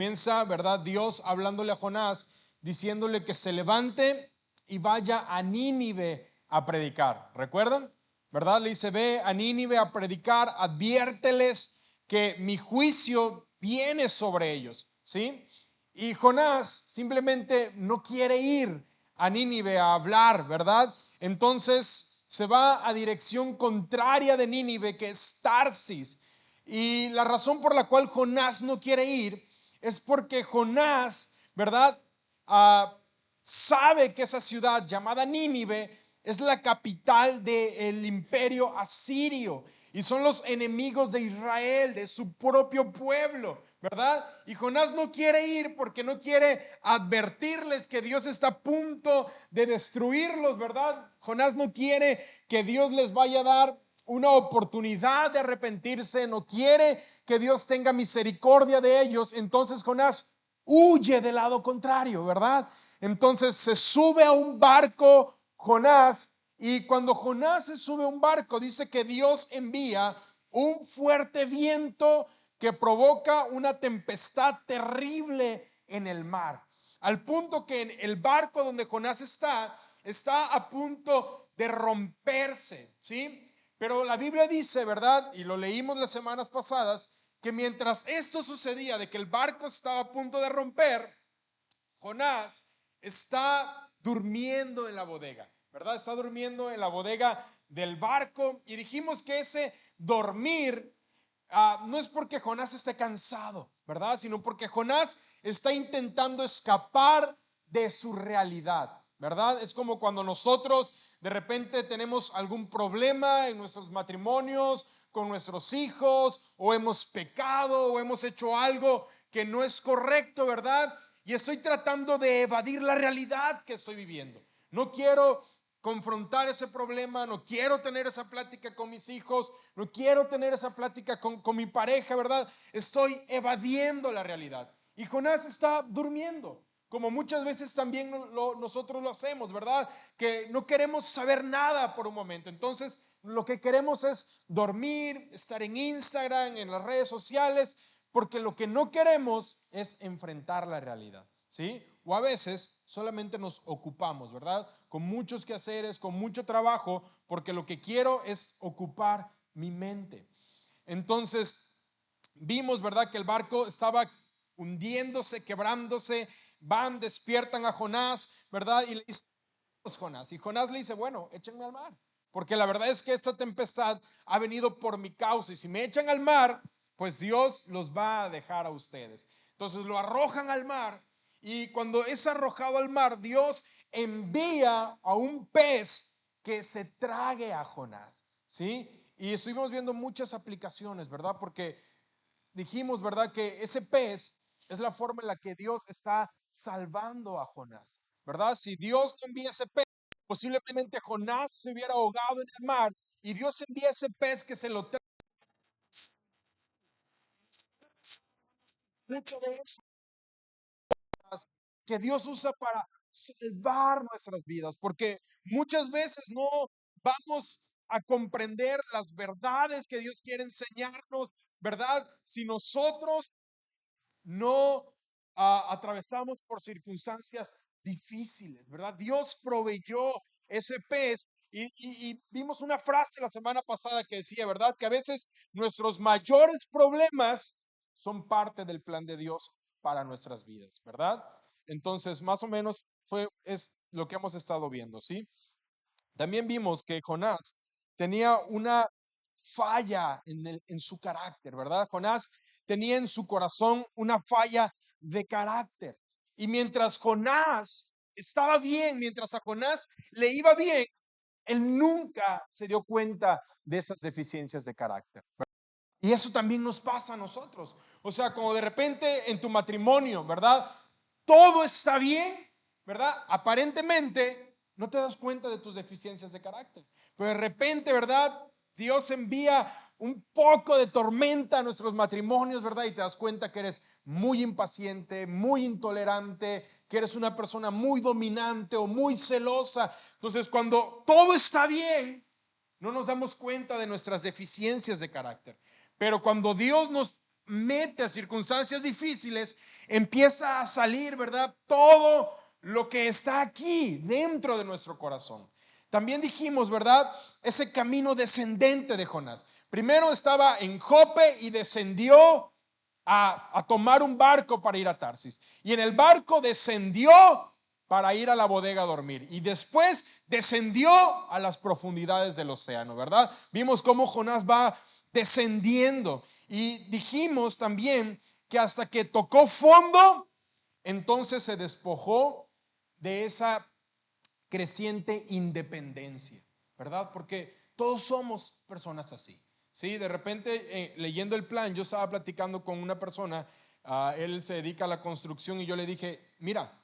Comienza, ¿verdad? Dios hablándole a Jonás, diciéndole que se levante y vaya a Nínive a predicar. ¿Recuerdan? ¿Verdad? Le dice, ve a Nínive a predicar, adviérteles que mi juicio viene sobre ellos. ¿Sí? Y Jonás simplemente no quiere ir a Nínive a hablar, ¿verdad? Entonces se va a dirección contraria de Nínive, que es Tarsis. Y la razón por la cual Jonás no quiere ir es porque Jonás, ¿verdad? Ah, sabe que esa ciudad llamada Nínive es la capital del imperio asirio y son los enemigos de Israel, de su propio pueblo, ¿verdad? Y Jonás no quiere ir porque no quiere advertirles que Dios está a punto de destruirlos, ¿verdad? Jonás no quiere que Dios les vaya a dar una oportunidad de arrepentirse, no quiere que Dios tenga misericordia de ellos. Entonces Jonás huye del lado contrario, ¿verdad? Entonces se sube a un barco Jonás, y cuando Jonás se sube a un barco, dice que Dios envía un fuerte viento que provoca una tempestad terrible en el mar, al punto que en el barco donde Jonás está a punto de romperse, ¿sí? Pero la Biblia dice, ¿verdad? Y lo leímos las semanas pasadas, que mientras esto sucedía, de que el barco estaba a punto de romper, Jonás está durmiendo en la bodega, ¿verdad? Está durmiendo en la bodega del barco y dijimos que ese dormir no es porque Jonás esté cansado, ¿verdad? Sino porque Jonás está intentando escapar de su realidad, ¿verdad? Es como cuando nosotros de repente tenemos algún problema en nuestros matrimonios, con nuestros hijos, o hemos pecado, o hemos hecho algo que no es correcto, ¿verdad? Y estoy tratando de evadir la realidad que estoy viviendo. No quiero confrontar ese problema, no quiero tener esa plática con mis hijos, no quiero tener esa plática con mi pareja, ¿verdad? Estoy evadiendo la realidad. Y Jonás está durmiendo, como muchas veces también nosotros lo hacemos, ¿verdad? Que no queremos saber nada por un momento. Entonces, lo que queremos es dormir, estar en Instagram, en las redes sociales, porque lo que no queremos es enfrentar la realidad, ¿sí? O a veces solamente nos ocupamos, ¿verdad? Con muchos quehaceres, con mucho trabajo, porque lo que quiero es ocupar mi mente. Entonces, vimos, ¿verdad? Que el barco estaba hundiéndose, quebrándose, van, despiertan a Jonás, ¿verdad? Y le dice, Jonás. Y Jonás le dice, bueno, échenme al mar, porque la verdad es que esta tempestad ha venido por mi causa y si me echan al mar, pues Dios los va a dejar a ustedes. Entonces lo arrojan al mar y cuando es arrojado al mar, Dios envía a un pez que se trague a Jonás, ¿sí? Y estuvimos viendo muchas aplicaciones, ¿verdad? Porque dijimos, ¿verdad? Que ese pez es la forma en la que Dios está salvando a Jonás, ¿verdad? Si Dios no envía ese pez, posiblemente Jonás se hubiera ahogado en el mar y Dios envía ese pez que se lo trae. Mucho de eso que Dios usa para salvar nuestras vidas, porque muchas veces no vamos a comprender las verdades que Dios quiere enseñarnos, ¿verdad? Si nosotros no atravesamos por circunstancias difíciles, ¿verdad? Dios proveyó ese pez y vimos una frase la semana pasada que decía, ¿verdad? Que a veces nuestros mayores problemas son parte del plan de Dios para nuestras vidas, ¿verdad? Entonces, más o menos es lo que hemos estado viendo, ¿sí? También vimos que Jonás tenía una falla en su carácter, ¿verdad? Jonás tenía en su corazón una falla de carácter. Y mientras Jonás estaba bien, mientras a Jonás le iba bien, él nunca se dio cuenta de esas deficiencias de carácter. Y eso también nos pasa a nosotros. O sea, como de repente en tu matrimonio, ¿verdad? Todo está bien, ¿verdad? Aparentemente no te das cuenta de tus deficiencias de carácter. Pero de repente, ¿verdad? Dios envía un poco de tormenta a nuestros matrimonios, ¿verdad? Y te das cuenta que eres muy impaciente, muy intolerante, que eres una persona muy dominante o muy celosa. Entonces, cuando todo está bien, no nos damos cuenta de nuestras deficiencias de carácter. Pero cuando Dios nos mete a circunstancias difíciles, empieza a salir, ¿verdad? Todo lo que está aquí dentro de nuestro corazón. También dijimos, ¿verdad? Ese camino descendente de Jonás. Primero estaba en Jope y descendió a tomar un barco para ir a Tarsis. Y en el barco descendió para ir a la bodega a dormir. Y después descendió a las profundidades del océano, ¿verdad? Vimos cómo Jonás va descendiendo. Y dijimos también que hasta que tocó fondo, entonces se despojó de esa creciente independencia, ¿verdad? Porque todos somos personas así. Sí, de repente leyendo el plan, yo estaba platicando con una persona, él se dedica a la construcción y yo le dije, mira,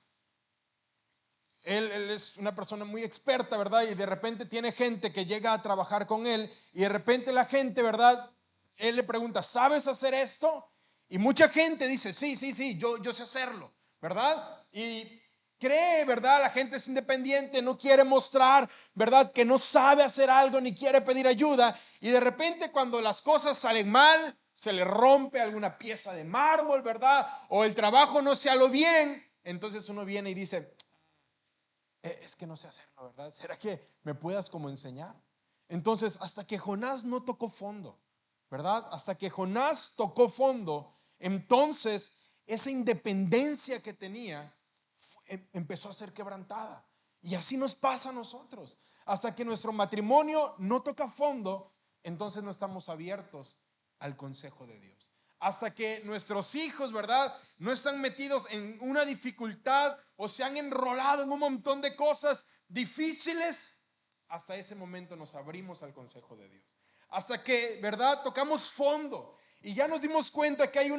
él es una persona muy experta, ¿verdad? Y de repente tiene gente que llega a trabajar con él y de repente la gente, ¿verdad? Él le pregunta, ¿sabes hacer esto? Y mucha gente dice, sí, yo sé hacerlo, ¿verdad? Y cree, ¿verdad? La gente es independiente, no quiere mostrar, ¿verdad? Que no sabe hacer algo ni quiere pedir ayuda. Y de repente cuando las cosas salen mal, se le rompe alguna pieza de mármol, ¿verdad? O el trabajo no se lo bien, entonces uno viene y dice, es que no sé hacerlo, ¿verdad? ¿Será que me puedas como enseñar? Entonces, hasta que Jonás no tocó fondo, ¿verdad? Hasta que Jonás tocó fondo, entonces esa independencia que tenía empezó a ser quebrantada. Y así nos pasa a nosotros. Hasta que nuestro matrimonio no toca fondo, entonces no estamos abiertos al consejo de Dios. Hasta que nuestros hijos, ¿verdad? No están metidos en una dificultad o se han enrolado en un montón de cosas difíciles, hasta ese momento nos abrimos al consejo de Dios. Hasta que, ¿verdad? Tocamos fondo y ya nos dimos cuenta que hay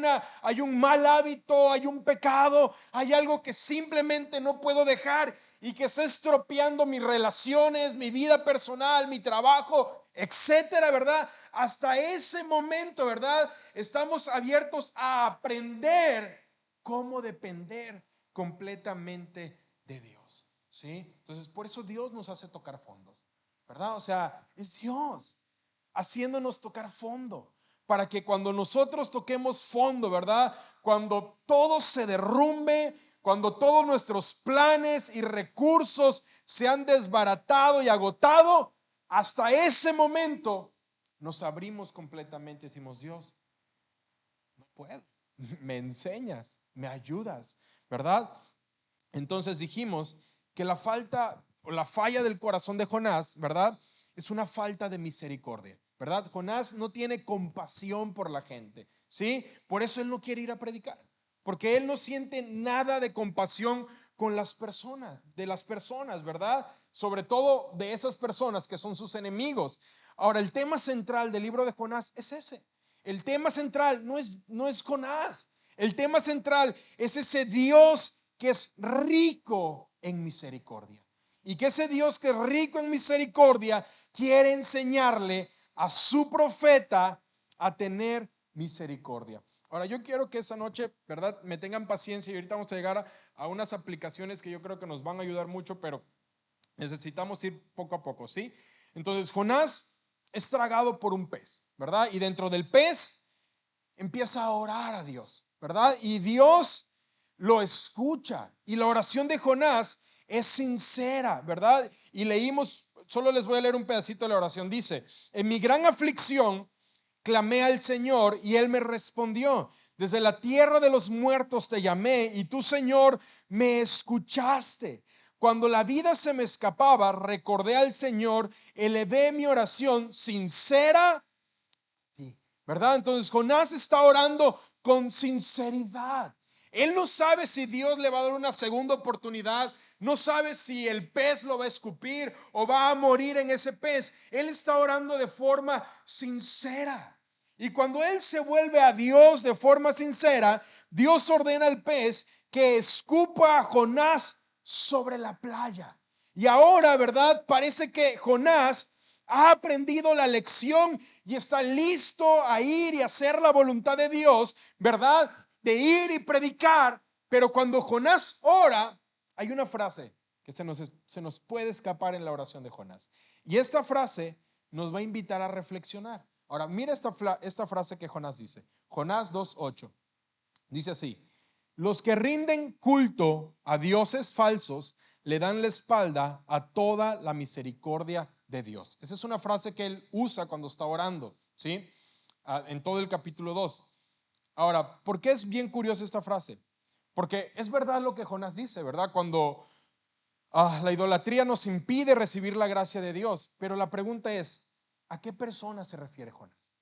un mal hábito, hay un pecado, hay algo que simplemente no puedo dejar y que está estropeando mis relaciones, mi vida personal, mi trabajo, etcétera, ¿verdad? Hasta ese momento, ¿verdad? Estamos abiertos a aprender cómo depender completamente de Dios, ¿sí? Entonces, por eso Dios nos hace tocar fondos, ¿verdad? O sea, es Dios haciéndonos tocar fondo, para que cuando nosotros toquemos fondo, ¿verdad? Cuando todo se derrumbe, cuando todos nuestros planes y recursos se han desbaratado y agotado, hasta ese momento nos abrimos completamente y decimos, Dios, no puedo, me enseñas, me ayudas, ¿verdad? Entonces dijimos que la falta o la falla del corazón de Jonás, ¿verdad? Es una falta de misericordia, ¿verdad? Jonás no tiene compasión por la gente, ¿sí? Por eso él no quiere ir a predicar, porque él no siente nada de compasión con las personas, de las personas, ¿verdad? Sobre todo de esas personas que son sus enemigos. Ahora, el tema central del libro de Jonás es ese. El tema central no es Jonás. El tema central es ese Dios que es rico en misericordia. Y que ese Dios que es rico en misericordia quiere enseñarle a su profeta a tener misericordia. Ahora yo quiero que esa noche, ¿verdad? Me tengan paciencia y ahorita vamos a llegar a unas aplicaciones que yo creo que nos van a ayudar mucho, pero necesitamos ir poco a poco, ¿sí? Entonces Jonás es tragado por un pez, ¿verdad? Y dentro del pez empieza a orar a Dios, ¿verdad? Y Dios lo escucha. Y la oración de Jonás es sincera, ¿verdad? Y leímos, solo les voy a leer un pedacito de la oración. Dice, en mi gran aflicción clamé al Señor y Él me respondió. Desde la tierra de los muertos te llamé y tú, Señor, me escuchaste. Cuando la vida se me escapaba, recordé al Señor, elevé mi oración sincera, ¿verdad? Entonces Jonás está orando con sinceridad. Él no sabe si Dios le va a dar una segunda oportunidad. No sabe si el pez lo va a escupir o va a morir en ese pez. Él está orando de forma sincera. Y cuando él se vuelve a Dios de forma sincera, Dios ordena al pez que escupa a Jonás sobre la playa. Y ahora, ¿verdad? Parece que Jonás ha aprendido la lección y está listo a ir y hacer la voluntad de Dios, ¿verdad? De ir y predicar. Pero cuando Jonás ora, hay una frase que se nos puede escapar en la oración de Jonás. Y esta frase nos va a invitar a reflexionar. Ahora, mira esta frase que Jonás dice. Jonás 2:8. Dice así: los que rinden culto a dioses falsos le dan la espalda a toda la misericordia de Dios. Esa es una frase que él usa cuando está orando, ¿sí? En todo el capítulo 2. Ahora, ¿por qué es bien curiosa esta frase? Porque es verdad lo que Jonás dice, ¿verdad? Cuando la idolatría nos impide recibir la gracia de Dios. Pero la pregunta es, ¿a qué persona se refiere Jonás?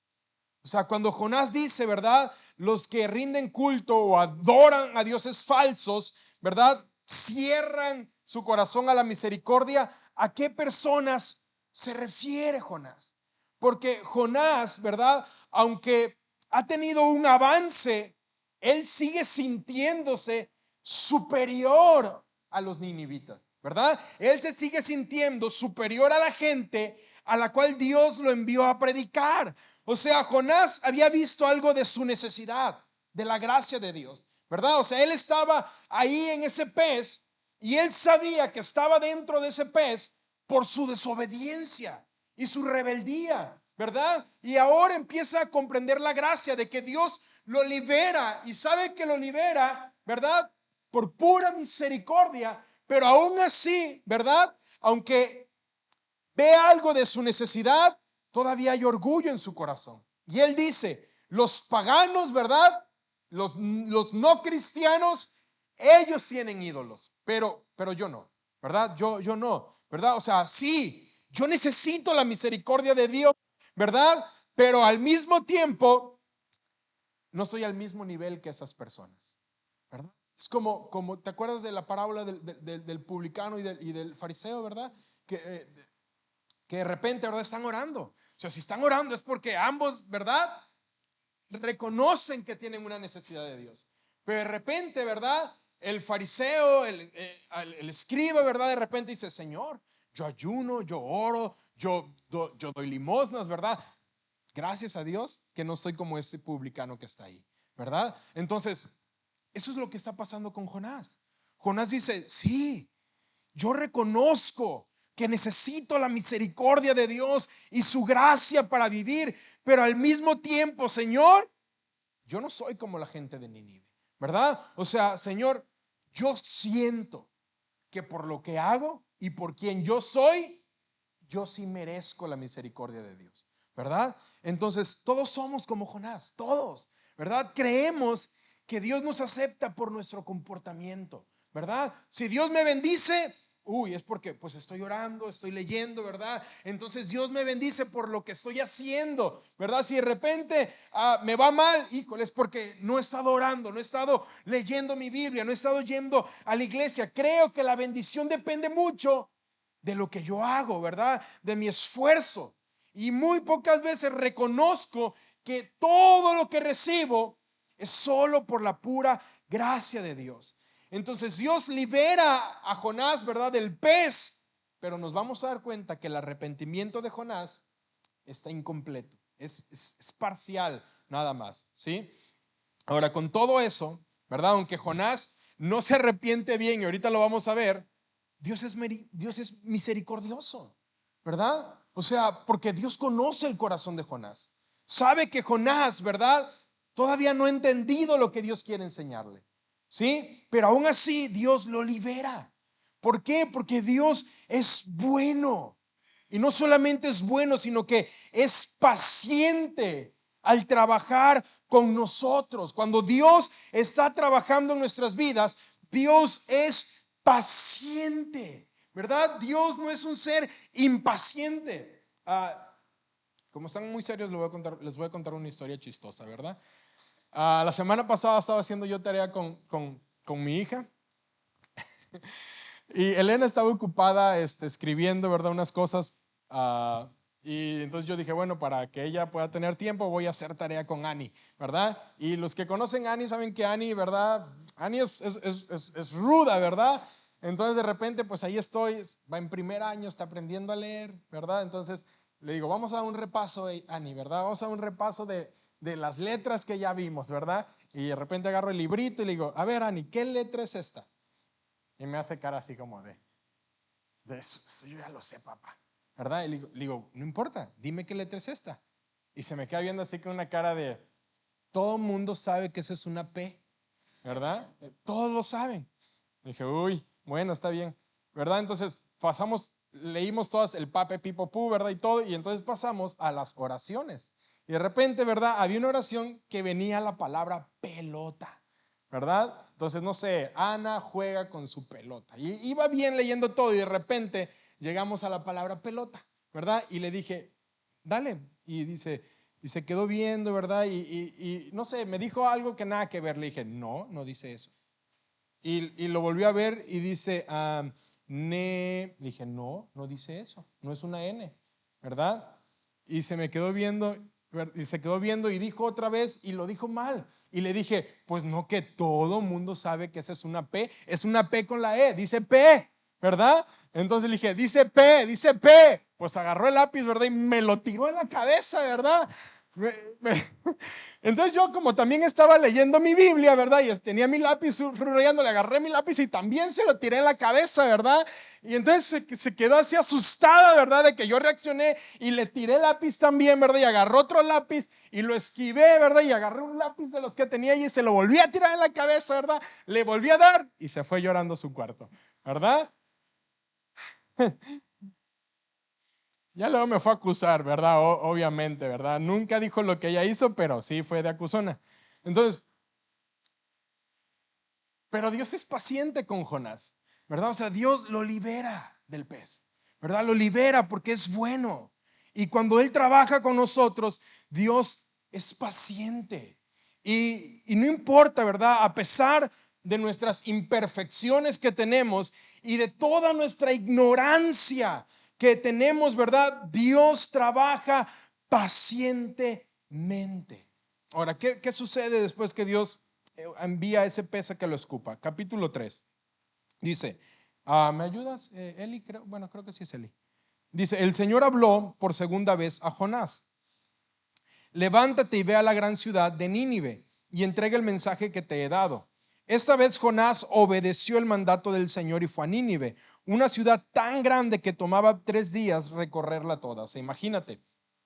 O sea, cuando Jonás dice, ¿verdad? Los que rinden culto o adoran a dioses falsos, ¿verdad? Cierran su corazón a la misericordia. ¿A qué personas se refiere Jonás? Porque Jonás, ¿verdad? Aunque ha tenido un avance, él sigue sintiéndose superior a los ninivitas, ¿verdad? Él se sigue sintiendo superior a la gente a la cual Dios lo envió a predicar. O sea, Jonás había visto algo de su necesidad, de la gracia de Dios, ¿verdad? O sea, él estaba ahí en ese pez y él sabía que estaba dentro de ese pez por su desobediencia y su rebeldía, ¿verdad? Y ahora empieza a comprender la gracia de que Dios lo libera y sabe que lo libera, ¿verdad? Por pura misericordia, pero aún así, ¿verdad? Aunque ve algo de su necesidad, todavía hay orgullo en su corazón. Y él dice, los paganos, ¿verdad? Los no cristianos, ellos tienen ídolos, pero yo no, ¿verdad? Yo no, ¿verdad? O sea, sí, yo necesito la misericordia de Dios, ¿verdad? Pero al mismo tiempo, no estoy al mismo nivel que esas personas, ¿verdad? Es como ¿te acuerdas de la parábola del publicano y del fariseo, ¿verdad? Que de repente, ¿verdad? Están orando. O sea, si están orando es porque ambos, ¿verdad? Reconocen que tienen una necesidad de Dios. Pero de repente, ¿verdad? El fariseo, el escriba, ¿verdad? De repente dice, Señor, yo ayuno, yo oro, yo doy limosnas, ¿verdad? Gracias a Dios que no soy como este publicano que está ahí, ¿verdad? Entonces, eso es lo que está pasando con Jonás. Jonás dice, sí, yo reconozco que necesito la misericordia de Dios y su gracia para vivir, pero al mismo tiempo, Señor, yo no soy como la gente de Nínive, ¿verdad? O sea, Señor, yo siento que por lo que hago y por quien yo soy, yo sí merezco la misericordia de Dios, ¿verdad? Entonces, todos somos como Jonás, todos, ¿verdad? Creemos que Dios nos acepta por nuestro comportamiento, ¿verdad? Si Dios me bendice, es porque pues estoy orando, estoy leyendo, ¿verdad? Entonces Dios me bendice por lo que estoy haciendo, ¿verdad? Si de repente me va mal, híjole, es porque no he estado orando, no he estado leyendo mi Biblia, no he estado yendo a la iglesia. Creo que la bendición depende mucho de lo que yo hago, ¿verdad? De mi esfuerzo. Y muy pocas veces reconozco que todo lo que recibo es solo por la pura gracia de Dios. Entonces Dios libera a Jonás, ¿verdad? Del pez, pero nos vamos a dar cuenta que el arrepentimiento de Jonás está incompleto, es parcial nada más, ¿sí? Ahora, con todo eso, ¿verdad? Aunque Jonás no se arrepiente bien, y ahorita lo vamos a ver, Dios es misericordioso, ¿verdad? O sea, porque Dios conoce el corazón de Jonás. Sabe que Jonás, ¿verdad? Todavía no ha entendido lo que Dios quiere enseñarle, ¿sí? Pero aún así Dios lo libera. ¿Por qué? Porque Dios es bueno. Y no solamente es bueno, sino que es paciente al trabajar con nosotros. Cuando Dios está trabajando en nuestras vidas, Dios es paciente, ¿verdad? Dios no es un ser impaciente. Como están muy serios, les voy a contar una historia chistosa, ¿verdad? La semana pasada estaba haciendo yo tarea con mi hija y Elena estaba ocupada escribiendo, ¿verdad? Unas cosas. Y entonces yo dije, bueno, para que ella pueda tener tiempo, voy a hacer tarea con Annie, ¿verdad? Y los que conocen a Annie saben que Annie, ¿verdad? Annie es ruda, ¿verdad? Entonces de repente, pues ahí estoy, va en primer año, está aprendiendo a leer, ¿verdad? Entonces le digo, vamos a dar un repaso, Annie, ¿verdad? Vamos a dar un repaso de las letras que ya vimos, ¿verdad? Y de repente agarro el librito y le digo, a ver, Annie, ¿qué letra es esta? Y me hace cara así como de eso yo ya lo sé, papá, ¿verdad? Y le digo, no importa, dime qué letra es esta. Y se me queda viendo así con una cara de, todo el mundo sabe que esa es una P, ¿verdad? Todos lo saben. Dije, uy, bueno, está bien, ¿verdad? Entonces leímos todas el pape, pipo, pu, ¿verdad? Y todo, y entonces pasamos a las oraciones. Y de repente, ¿verdad? Había una oración que venía la palabra pelota, ¿verdad? Entonces, no sé, Ana juega con su pelota. Y iba bien leyendo todo y de repente llegamos a la palabra pelota, ¿verdad? Y le dije, dale. Y dice, y se quedó viendo, ¿verdad? Y no sé, me dijo algo que nada que ver. Le dije, no, no dice eso. Y lo volvió a ver y dice, le dije, no, no dice eso, no es una N, ¿verdad? Y se me quedó viendo, y se quedó viendo y dijo otra vez y lo dijo mal. Y le dije, pues no, que todo mundo sabe que esa es una P con la E, dice P, ¿verdad? Entonces le dije, dice P. Pues agarró el lápiz, ¿verdad? Y me lo tiró en la cabeza, ¿verdad? Entonces yo, como también estaba leyendo mi Biblia, ¿verdad? Y tenía mi lápiz subrayando, le agarré mi lápiz y también se lo tiré en la cabeza, ¿verdad? Y entonces se quedó así asustada, ¿verdad? De que yo reaccioné y le tiré el lápiz también, ¿verdad? Y agarró otro lápiz y lo esquivé, ¿verdad? Y agarré un lápiz de los que tenía y se lo volví a tirar en la cabeza, ¿verdad? Le volví a dar y se fue llorando a su cuarto, ¿verdad? Ya luego me fue a acusar, ¿verdad? Obviamente, ¿verdad? Nunca dijo lo que ella hizo, pero sí fue de acusona. Entonces, pero Dios es paciente con Jonás, ¿verdad? O sea, Dios lo libera del pez, ¿verdad? Lo libera porque es bueno. Y cuando Él trabaja con nosotros, Dios es paciente. Y no importa, ¿verdad? A pesar de nuestras imperfecciones que tenemos y de toda nuestra ignorancia que tenemos, ¿verdad? Dios trabaja pacientemente. Ahora, ¿qué sucede después que Dios envía ese pez a que lo escupa? Capítulo 3. Dice, ¿me ayudas, Eli? Bueno, creo que sí es Eli. Dice, el Señor habló por segunda vez a Jonás. Levántate y ve a la gran ciudad de Nínive y entrega el mensaje que te he dado. Esta vez Jonás obedeció el mandato del Señor y fue a Nínive, una ciudad tan grande que tomaba 3 días recorrerla toda. O sea, imagínate,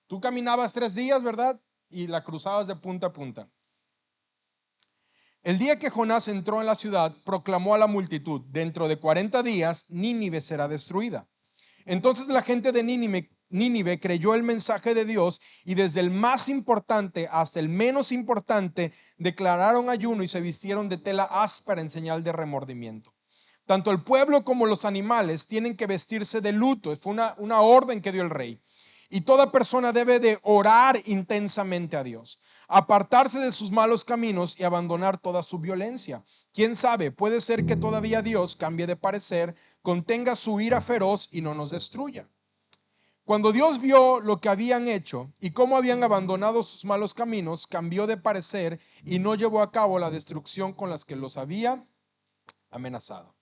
tú caminabas 3 días, ¿verdad? Y la cruzabas de punta a punta. El día que Jonás entró en la ciudad, proclamó a la multitud, dentro de 40 días Nínive será destruida. Entonces la gente de Nínive creyó el mensaje de Dios y desde el más importante hasta el menos importante declararon ayuno y se vistieron de tela áspera en señal de remordimiento. Tanto el pueblo como los animales tienen que vestirse de luto. Fue una orden que dio el rey. Y toda persona debe de orar intensamente a Dios, apartarse de sus malos caminos y abandonar toda su violencia. ¿Quién sabe? Puede ser que todavía Dios cambie de parecer, contenga su ira feroz y no nos destruya. Cuando Dios vio lo que habían hecho y cómo habían abandonado sus malos caminos, cambió de parecer y no llevó a cabo la destrucción con las que los había amenazado.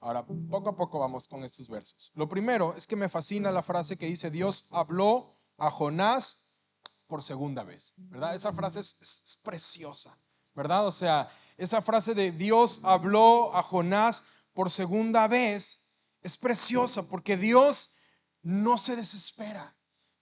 Ahora, poco a poco vamos con estos versos. Lo primero es que me fascina la frase que dice, Dios habló a Jonás por segunda vez, ¿verdad? Esa frase es preciosa, ¿verdad? O sea, esa frase de Dios habló a Jonás por segunda vez es preciosa porque Dios no se desespera.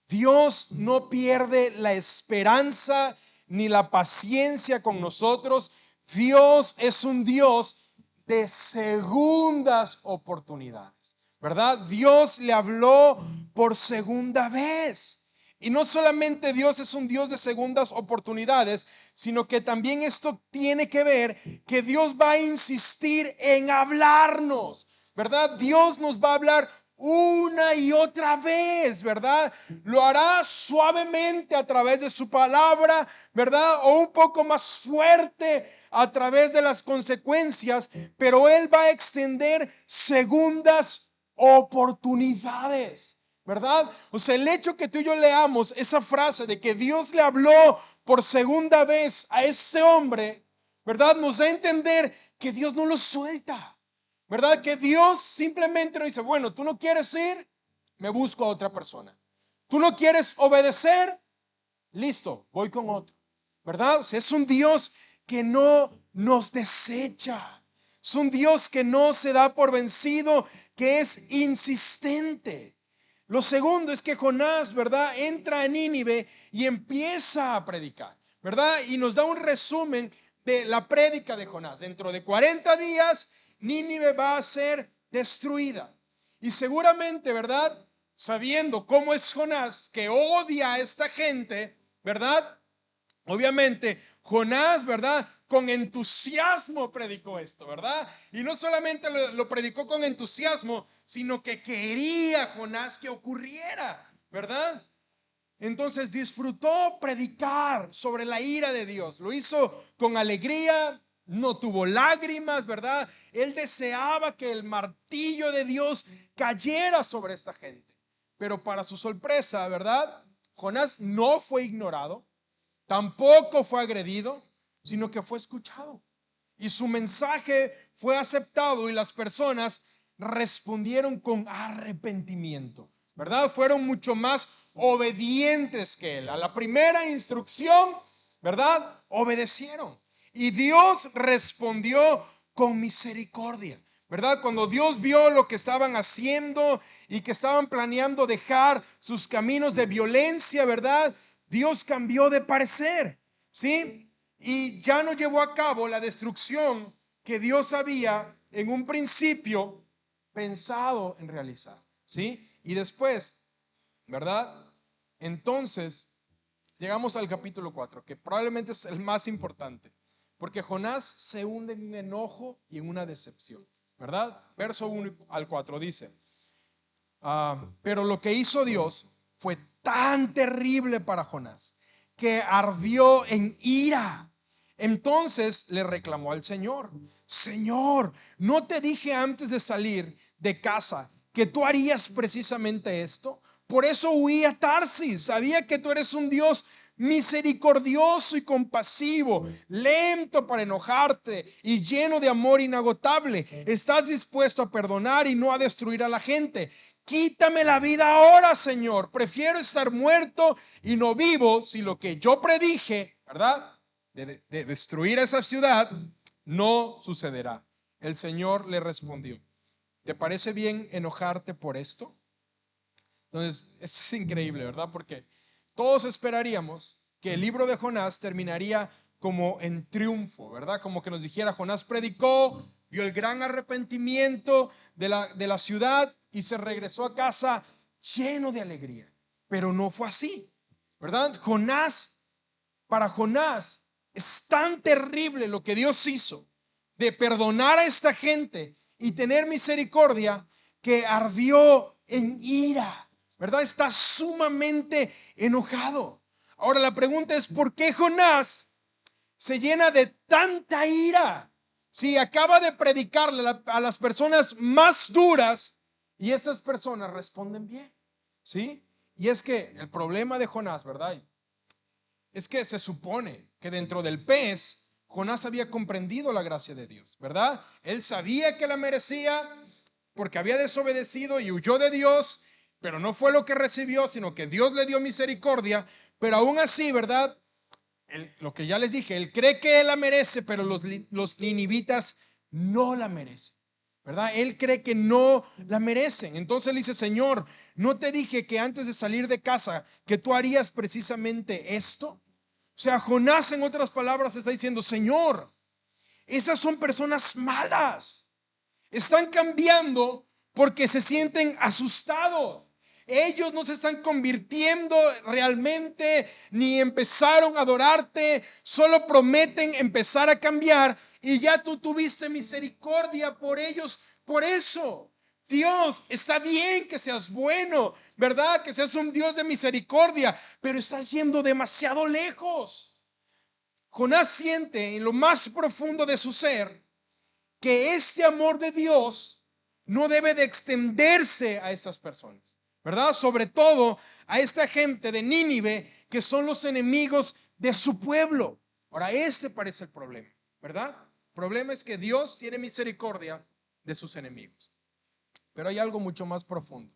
Dios no pierde la esperanza ni la paciencia con nosotros. Dios es un Dios de segundas oportunidades, ¿verdad? Dios le habló por segunda vez. Y no solamente Dios es un Dios de segundas oportunidades, sino que también esto tiene que ver que Dios va a insistir en hablarnos, ¿verdad? Dios nos va a hablar una y otra vez, ¿verdad? Lo hará suavemente a través de su palabra, ¿verdad? O un poco más fuerte a través de las consecuencias, pero Él va a extender segundas oportunidades, ¿verdad? O sea, el hecho que tú y yo leamos esa frase de que Dios le habló por segunda vez a ese hombre, ¿verdad? Nos da a entender que Dios no lo suelta, ¿verdad? Que Dios simplemente no dice, bueno, tú no quieres ir, me busco a otra persona. Tú no quieres obedecer, listo, voy con otro, ¿verdad? O sea, es un Dios que no nos desecha. Es un Dios que no se da por vencido, que es insistente. Lo segundo es que Jonás, ¿verdad? Entra en Nínive y empieza a predicar. ¿verdad? Y nos da un resumen de la prédica de Jonás. Dentro de 40 días, Nínive va a ser destruida. Y seguramente, ¿verdad? Sabiendo cómo es Jonás, que odia a esta gente, ¿verdad? Obviamente, Jonás, ¿verdad? Con entusiasmo predicó esto, ¿verdad? Y no solamente lo predicó con entusiasmo, sino que quería Jonás que ocurriera, ¿verdad? Entonces disfrutó predicar sobre la ira de Dios. Lo hizo con alegría, no tuvo lágrimas, ¿verdad? Él deseaba que el martillo de Dios cayera sobre esta gente. Pero para su sorpresa, ¿verdad? Jonás no fue ignorado, tampoco fue agredido, sino que fue escuchado. Y su mensaje fue aceptado y las personas respondieron con arrepentimiento, ¿verdad? Fueron mucho más obedientes que él. A la primera instrucción, ¿verdad? Obedecieron. Y Dios respondió con misericordia, ¿verdad? Cuando Dios vio lo que estaban haciendo y que estaban planeando dejar sus caminos de violencia, ¿verdad? Dios cambió de parecer, ¿sí? Y ya no llevó a cabo la destrucción que Dios había en un principio pensado en realizar, ¿sí? Y después, ¿verdad? Entonces, llegamos al capítulo 4, que probablemente es el más importante, porque Jonás se hunde en un enojo y en una decepción, ¿verdad? Verso 1 al 4 dice, pero lo que hizo Dios fue tan terrible para Jonás que ardió en ira. Entonces le reclamó al Señor: Señor, ¿no te dije antes de salir de casa que tú harías precisamente esto? Por eso huí a Tarsis. Sabía que tú eres un Dios misericordioso y compasivo, lento para enojarte y lleno de amor inagotable. Estás dispuesto a perdonar y no a destruir a la gente. Quítame la vida ahora, Señor. Prefiero estar muerto y no vivo si lo que yo predije, ¿verdad? De destruir a esa ciudad, no sucederá. El Señor le respondió: ¿te parece bien enojarte por esto? Entonces, eso es increíble, ¿verdad? Porque todos esperaríamos que el libro de Jonás terminaría como en triunfo, ¿verdad? Como que nos dijera: Jonás predicó, vio el gran arrepentimiento de la ciudad y se regresó a casa lleno de alegría. Pero no fue así, ¿verdad? Para Jonás es tan terrible lo que Dios hizo de perdonar a esta gente y tener misericordia, que ardió en ira, ¿verdad? Está sumamente enojado. Ahora la pregunta es: ¿por qué Jonás se llena de tanta ira? Si acaba de predicarle a las personas más duras y estas personas responden bien, ¿sí? Y es que el problema de Jonás, ¿verdad? Es que se supone que dentro del pez, Jonás había comprendido la gracia de Dios, ¿verdad? Él sabía que la merecía porque había desobedecido y huyó de Dios, pero no fue lo que recibió, sino que Dios le dio misericordia. Pero aún así, ¿verdad? Lo que ya les dije, él cree que él la merece, pero los ninivitas no la merecen, ¿verdad? Él cree que no la merecen. Entonces él dice: Señor, ¿no te dije que antes de salir de casa que tú harías precisamente esto? O sea, Jonás, en otras palabras, está diciendo: Señor, esas son personas malas. Están cambiando porque se sienten asustados. Ellos no se están convirtiendo realmente, ni empezaron a adorarte. Solo prometen empezar a cambiar y ya tú tuviste misericordia por ellos. Por eso, Dios, está bien que seas bueno, ¿verdad? Que seas un Dios de misericordia, pero estás yendo demasiado lejos. Jonás siente en lo más profundo de su ser que este amor de Dios no debe de extenderse a estas personas, ¿verdad? Sobre todo a esta gente de Nínive, que son los enemigos de su pueblo. Ahora, este parece el problema, ¿verdad? El problema es que Dios tiene misericordia de sus enemigos. Pero hay algo mucho más profundo,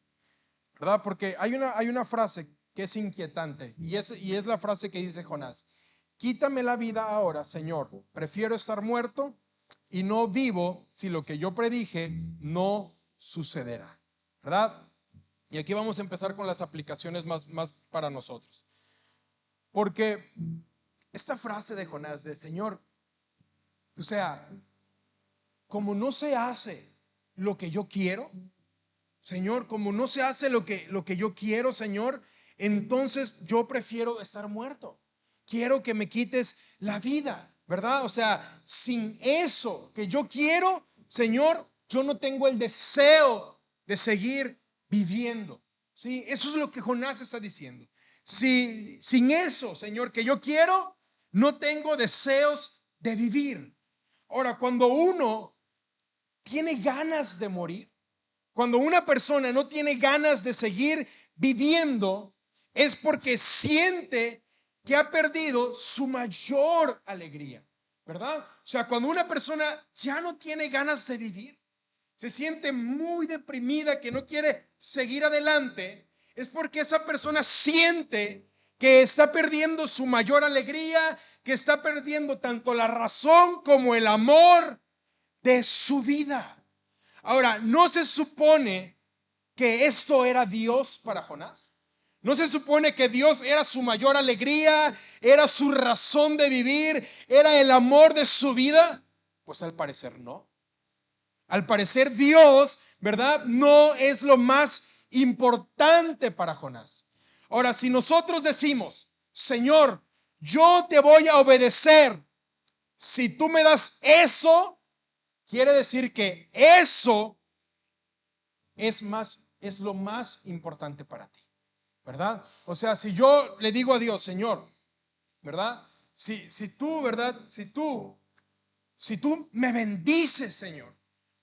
¿verdad? Porque hay una frase que es inquietante y es la frase que dice Jonás: quítame la vida ahora, Señor. Prefiero estar muerto y no vivo si lo que yo predije no sucederá, ¿verdad? Y aquí vamos a empezar con las aplicaciones más para nosotros. Porque esta frase de Jonás de Señor, o sea, como no se hace lo que yo quiero, Señor, como no se hace lo que yo quiero, Señor, entonces yo prefiero estar muerto. Quiero que me quites la vida, ¿verdad? O sea, sin eso que yo quiero, Señor, yo no tengo el deseo de seguir viviendo. ¿Sí? Eso es lo que Jonás está diciendo. Si sin eso, Señor, que yo quiero, no tengo deseos de vivir. Ahora, cuando uno tiene ganas de morir, cuando una persona no tiene ganas de seguir viviendo, es porque siente que ha perdido su mayor alegría, ¿verdad? O sea, cuando una persona ya no tiene ganas de vivir, se siente muy deprimida, que no quiere seguir adelante, es porque esa persona siente que está perdiendo su mayor alegría, que está perdiendo tanto la razón como el amor de su vida. Ahora, ¿no se supone que esto era Dios para Jonás? ¿No se supone que Dios era su mayor alegría, era su razón de vivir, era el amor de su vida? Pues al parecer no. Al parecer Dios, ¿verdad? No es lo más importante para Jonás. Ahora, si nosotros decimos, Señor, yo te voy a obedecer, si tú me das eso, quiere decir que eso es lo más importante para ti, ¿verdad? O sea, si yo le digo a Dios, Señor, ¿verdad? Si tú, ¿verdad? Si tú me bendices, Señor,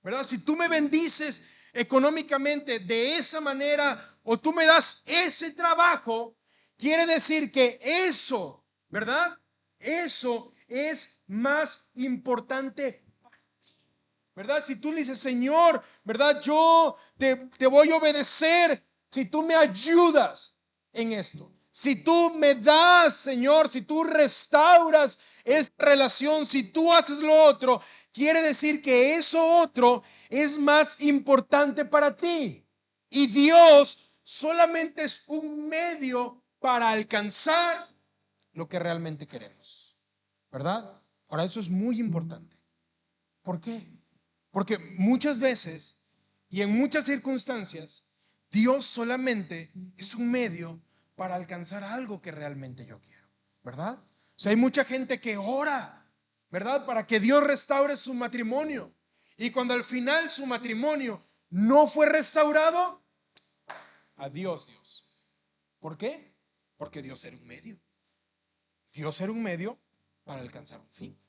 ¿verdad? Si tú me bendices económicamente de esa manera, o tú me das ese trabajo, quiere decir que eso, ¿verdad? Eso es más importante, ¿verdad? Si tú le dices, Señor, ¿verdad? Yo te voy a obedecer si tú me ayudas en esto. Si tú me das, Señor, si tú restauras esta relación, si tú haces lo otro, quiere decir que eso otro es más importante para ti. Y Dios solamente es un medio para alcanzar lo que realmente queremos, ¿verdad? Ahora, eso es muy importante. ¿Por qué? Porque muchas veces y en muchas circunstancias, Dios solamente es un medio para alcanzar algo que realmente yo quiero, ¿verdad? O sea, hay mucha gente que ora, ¿verdad? Para que Dios restaure su matrimonio. Y cuando al final su matrimonio no fue restaurado, adiós Dios. ¿Por qué? Porque Dios era un medio. Dios era un medio para alcanzar un fin,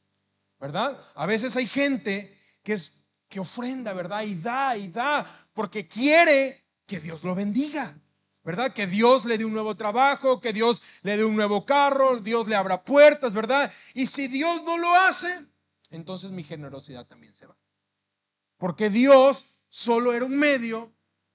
¿verdad? A veces hay gente que ofrenda, ¿verdad? Y da, porque quiere que Dios lo bendiga, ¿verdad? Que Dios le dé un nuevo trabajo, que Dios le dé un nuevo carro, Dios le abra puertas, ¿verdad? Y si Dios no lo hace, entonces mi generosidad también se va. Porque Dios solo era un medio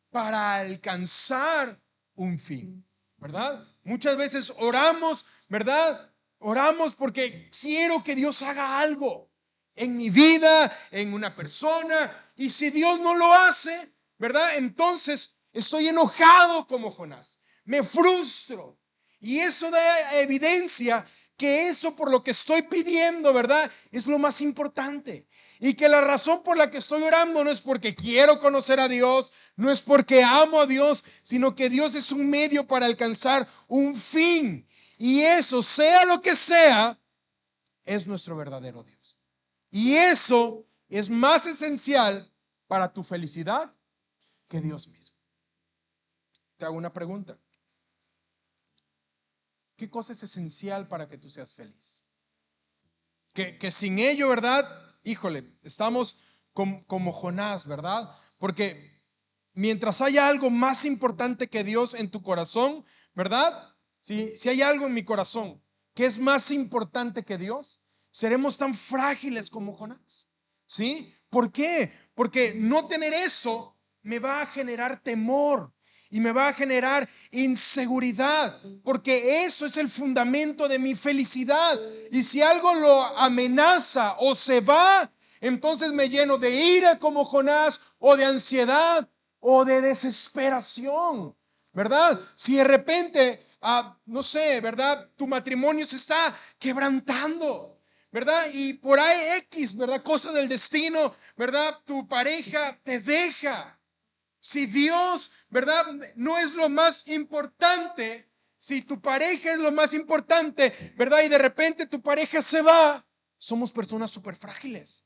para alcanzar un fin, ¿verdad? Muchas veces oramos, ¿verdad? Oramos porque quiero que Dios haga algo en mi vida, en una persona. Y si Dios no lo hace, ¿verdad? Entonces estoy enojado como Jonás. Me frustro. Y eso da evidencia que eso por lo que estoy pidiendo, ¿verdad? Es lo más importante. Y que la razón por la que estoy orando no es porque quiero conocer a Dios, no es porque amo a Dios, sino que Dios es un medio para alcanzar un fin. Y eso, sea lo que sea, es nuestro verdadero Dios. Y eso es más esencial para tu felicidad que Dios mismo. Te hago una pregunta. ¿Qué cosa es esencial para que tú seas feliz? Que sin ello, ¿verdad? Híjole, estamos como Jonás, ¿verdad? Porque mientras haya algo más importante que Dios en tu corazón, ¿verdad? Si hay algo en mi corazón que es más importante que Dios, seremos tan frágiles como Jonás. ¿Sí? ¿Por qué? Porque no tener eso me va a generar temor y me va a generar inseguridad, porque eso es el fundamento de mi felicidad. Y si algo lo amenaza o se va, entonces me lleno de ira como Jonás, o de ansiedad, o de desesperación, ¿verdad? Si de repente, no sé, ¿verdad? Tu matrimonio se está quebrantando, ¿verdad? Y por ahí X, ¿verdad? Cosa del destino, ¿verdad? Tu pareja te deja. Si Dios, ¿verdad? No es lo más importante, si tu pareja es lo más importante, ¿verdad? Y de repente tu pareja se va, somos personas súper frágiles.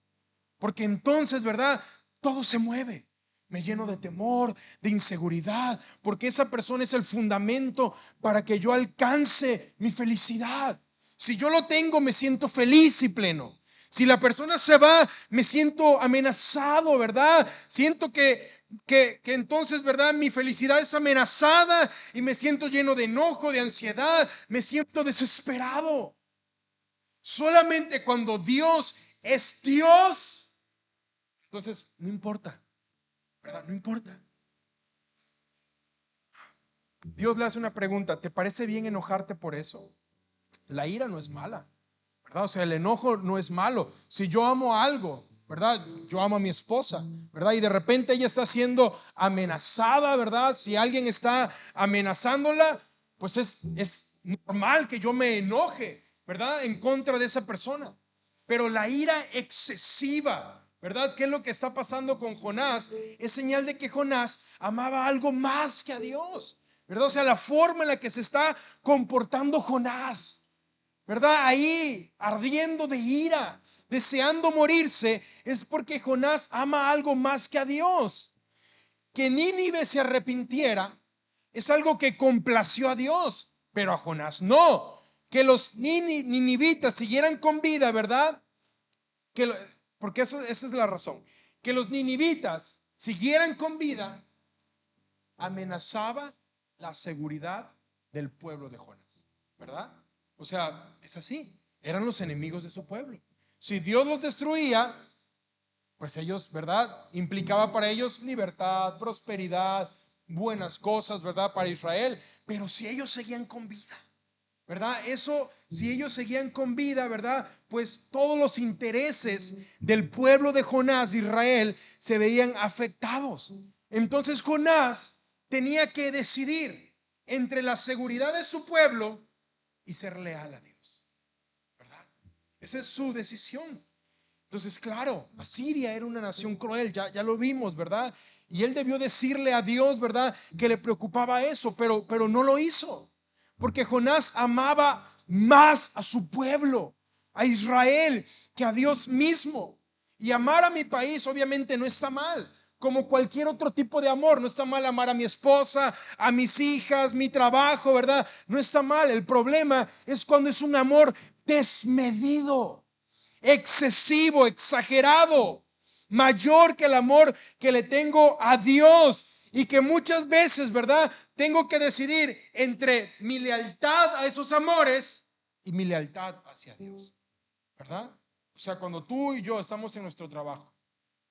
Porque entonces, ¿verdad? Todo se mueve. Me lleno de temor, de inseguridad, porque esa persona es el fundamento para que yo alcance mi felicidad. Si yo lo tengo, me siento feliz y pleno. Si la persona se va, me siento amenazado, ¿verdad? Siento que entonces, ¿verdad? Mi felicidad es amenazada y me siento lleno de enojo, de ansiedad, me siento desesperado. Solamente cuando Dios es Dios, entonces no importa, ¿verdad? No importa. Dios le hace una pregunta: ¿te parece bien enojarte por eso? La ira no es mala, ¿verdad? O sea, el enojo no es malo. Si yo amo algo, ¿verdad? Yo amo a mi esposa, ¿verdad? Y de repente ella está siendo amenazada, ¿verdad? Si alguien está amenazándola, pues es normal que yo me enoje, ¿verdad? En contra de esa persona. Pero la ira excesiva, ¿verdad? ¿Qué es lo que está pasando con Jonás? Es señal de que Jonás amaba algo más que a Dios, ¿verdad? O sea, la forma en la que se está comportando Jonás, ¿verdad? Ahí ardiendo de ira, deseando morirse, es porque Jonás ama algo más que a Dios. Que Nínive se arrepintiera es algo que complació a Dios, pero a Jonás no. Que los ninivitas siguieran con vida, ¿verdad? Porque esa es la razón. Que los ninivitas siguieran con vida amenazaba la seguridad del pueblo de Jonás, ¿verdad? O sea, es así. Eran los enemigos de su pueblo. Si Dios los destruía, pues ellos, ¿verdad? Implicaba para ellos libertad, prosperidad, buenas cosas, ¿verdad? Para Israel. Pero si ellos seguían con vida, ¿verdad? Eso, si ellos seguían con vida, ¿verdad? Pues todos los intereses del pueblo de Jonás, de Israel, se veían afectados. Entonces Jonás tenía que decidir entre la seguridad de su pueblo y ser leal a Dios, ¿verdad? Esa es su decisión. Entonces, claro, Asiria era una nación cruel, ya lo vimos, ¿verdad? Y él debió decirle a Dios, ¿verdad? Que le preocupaba eso, pero no lo hizo. Porque Jonás amaba más a su pueblo, a Israel, que a Dios mismo. Y amar a mi país obviamente no está mal. Como cualquier otro tipo de amor, no está mal amar a mi esposa, a mis hijas, mi trabajo, ¿verdad? No está mal. El problema es cuando es un amor desmedido, excesivo, exagerado, mayor que el amor que le tengo a Dios. Y que muchas veces, ¿verdad? Tengo que decidir entre mi lealtad a esos amores y mi lealtad hacia Dios, ¿verdad? O sea, cuando tú y yo estamos en nuestro trabajo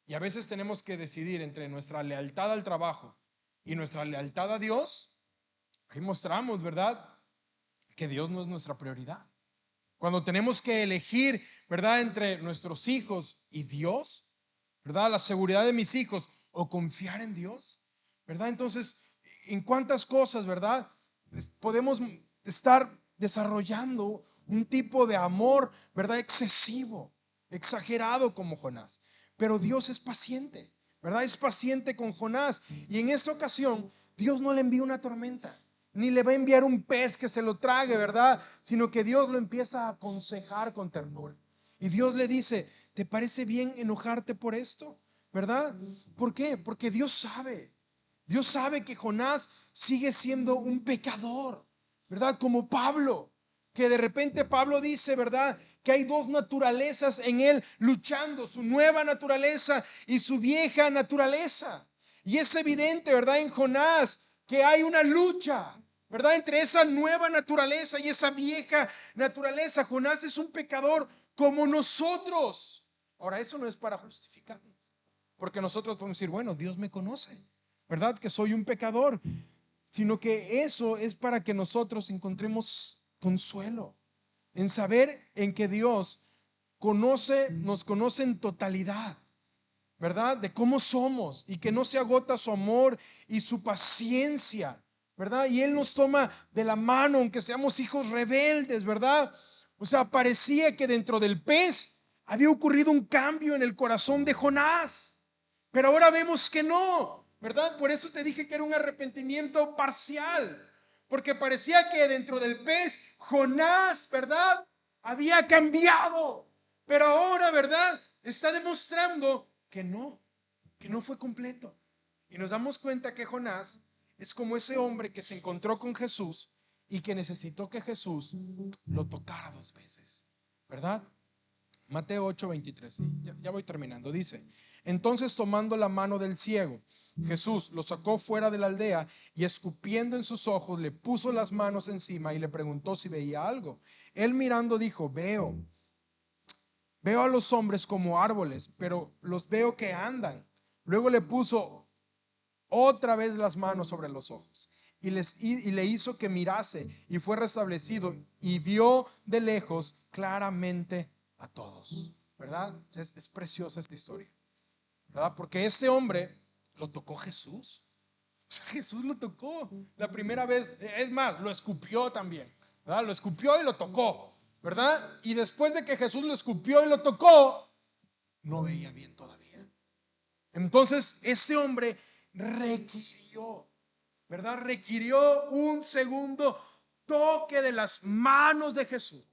y a veces tenemos que decidir entre nuestra lealtad al trabajo y nuestra lealtad a Dios, ahí mostramos, ¿verdad? Que Dios no es nuestra prioridad. Cuando tenemos que elegir, ¿verdad? Entre nuestros hijos y Dios, ¿verdad? La seguridad de mis hijos o confiar en Dios, ¿verdad? Entonces, ¿en cuántas cosas, verdad? Podemos estar desarrollando un tipo de amor, ¿verdad? Excesivo, exagerado como Jonás. Pero Dios es paciente, ¿verdad? Es paciente con Jonás. Y en esta ocasión, Dios no le envía una tormenta, ni le va a enviar un pez que se lo trague, ¿verdad? Sino que Dios lo empieza a aconsejar con ternura. Y Dios le dice: ¿te parece bien enojarte por esto? ¿Verdad? ¿Por qué? Porque Dios sabe. Dios sabe que Jonás sigue siendo un pecador, ¿verdad? Como Pablo, que de repente Pablo dice, ¿verdad? Que hay dos naturalezas en él luchando, su nueva naturaleza y su vieja naturaleza. Y es evidente, ¿verdad? En Jonás que hay una lucha, ¿verdad? Entre esa nueva naturaleza y esa vieja naturaleza. Jonás es un pecador como nosotros. Ahora, eso no es para justificarnos, porque nosotros podemos decir, bueno, Dios me conoce, ¿verdad? Que soy un pecador, sino que eso es para que nosotros encontremos consuelo en saber en que Dios nos conoce en totalidad, ¿verdad? De cómo somos y que no se agota su amor y su paciencia, ¿verdad? Y Él nos toma de la mano, aunque seamos hijos rebeldes, ¿verdad? O sea, parecía que dentro del pez había ocurrido un cambio en el corazón de Jonás, pero ahora vemos que no, ¿verdad? Por eso te dije que era un arrepentimiento parcial, porque parecía que dentro del pez Jonás, ¿verdad? Había cambiado, pero ahora, ¿verdad? Está demostrando que no fue completo. Y nos damos cuenta que Jonás es como ese hombre que se encontró con Jesús y que necesitó que Jesús lo tocara 2 veces, ¿verdad? Mateo 8:23, ¿sí? Ya voy terminando. Dice: entonces, tomando la mano del ciego, Jesús lo sacó fuera de la aldea y, escupiendo en sus ojos, le puso las manos encima y le preguntó si veía algo. Él, mirando, dijo: veo a los hombres como árboles, pero los veo que andan. Luego le puso otra vez las manos sobre los ojos y le hizo que mirase, y fue restablecido y vio de lejos claramente a todos, ¿verdad? Es preciosa esta historia, ¿verdad? Porque ese hombre lo tocó Jesús. O sea, Jesús lo tocó la primera vez. Es más, lo escupió también, ¿verdad? Lo escupió y lo tocó, ¿verdad? Y después de que Jesús lo escupió y lo tocó, no veía bien todavía. Entonces ese hombre requirió, ¿verdad? Requirió un segundo toque de las manos de Jesús.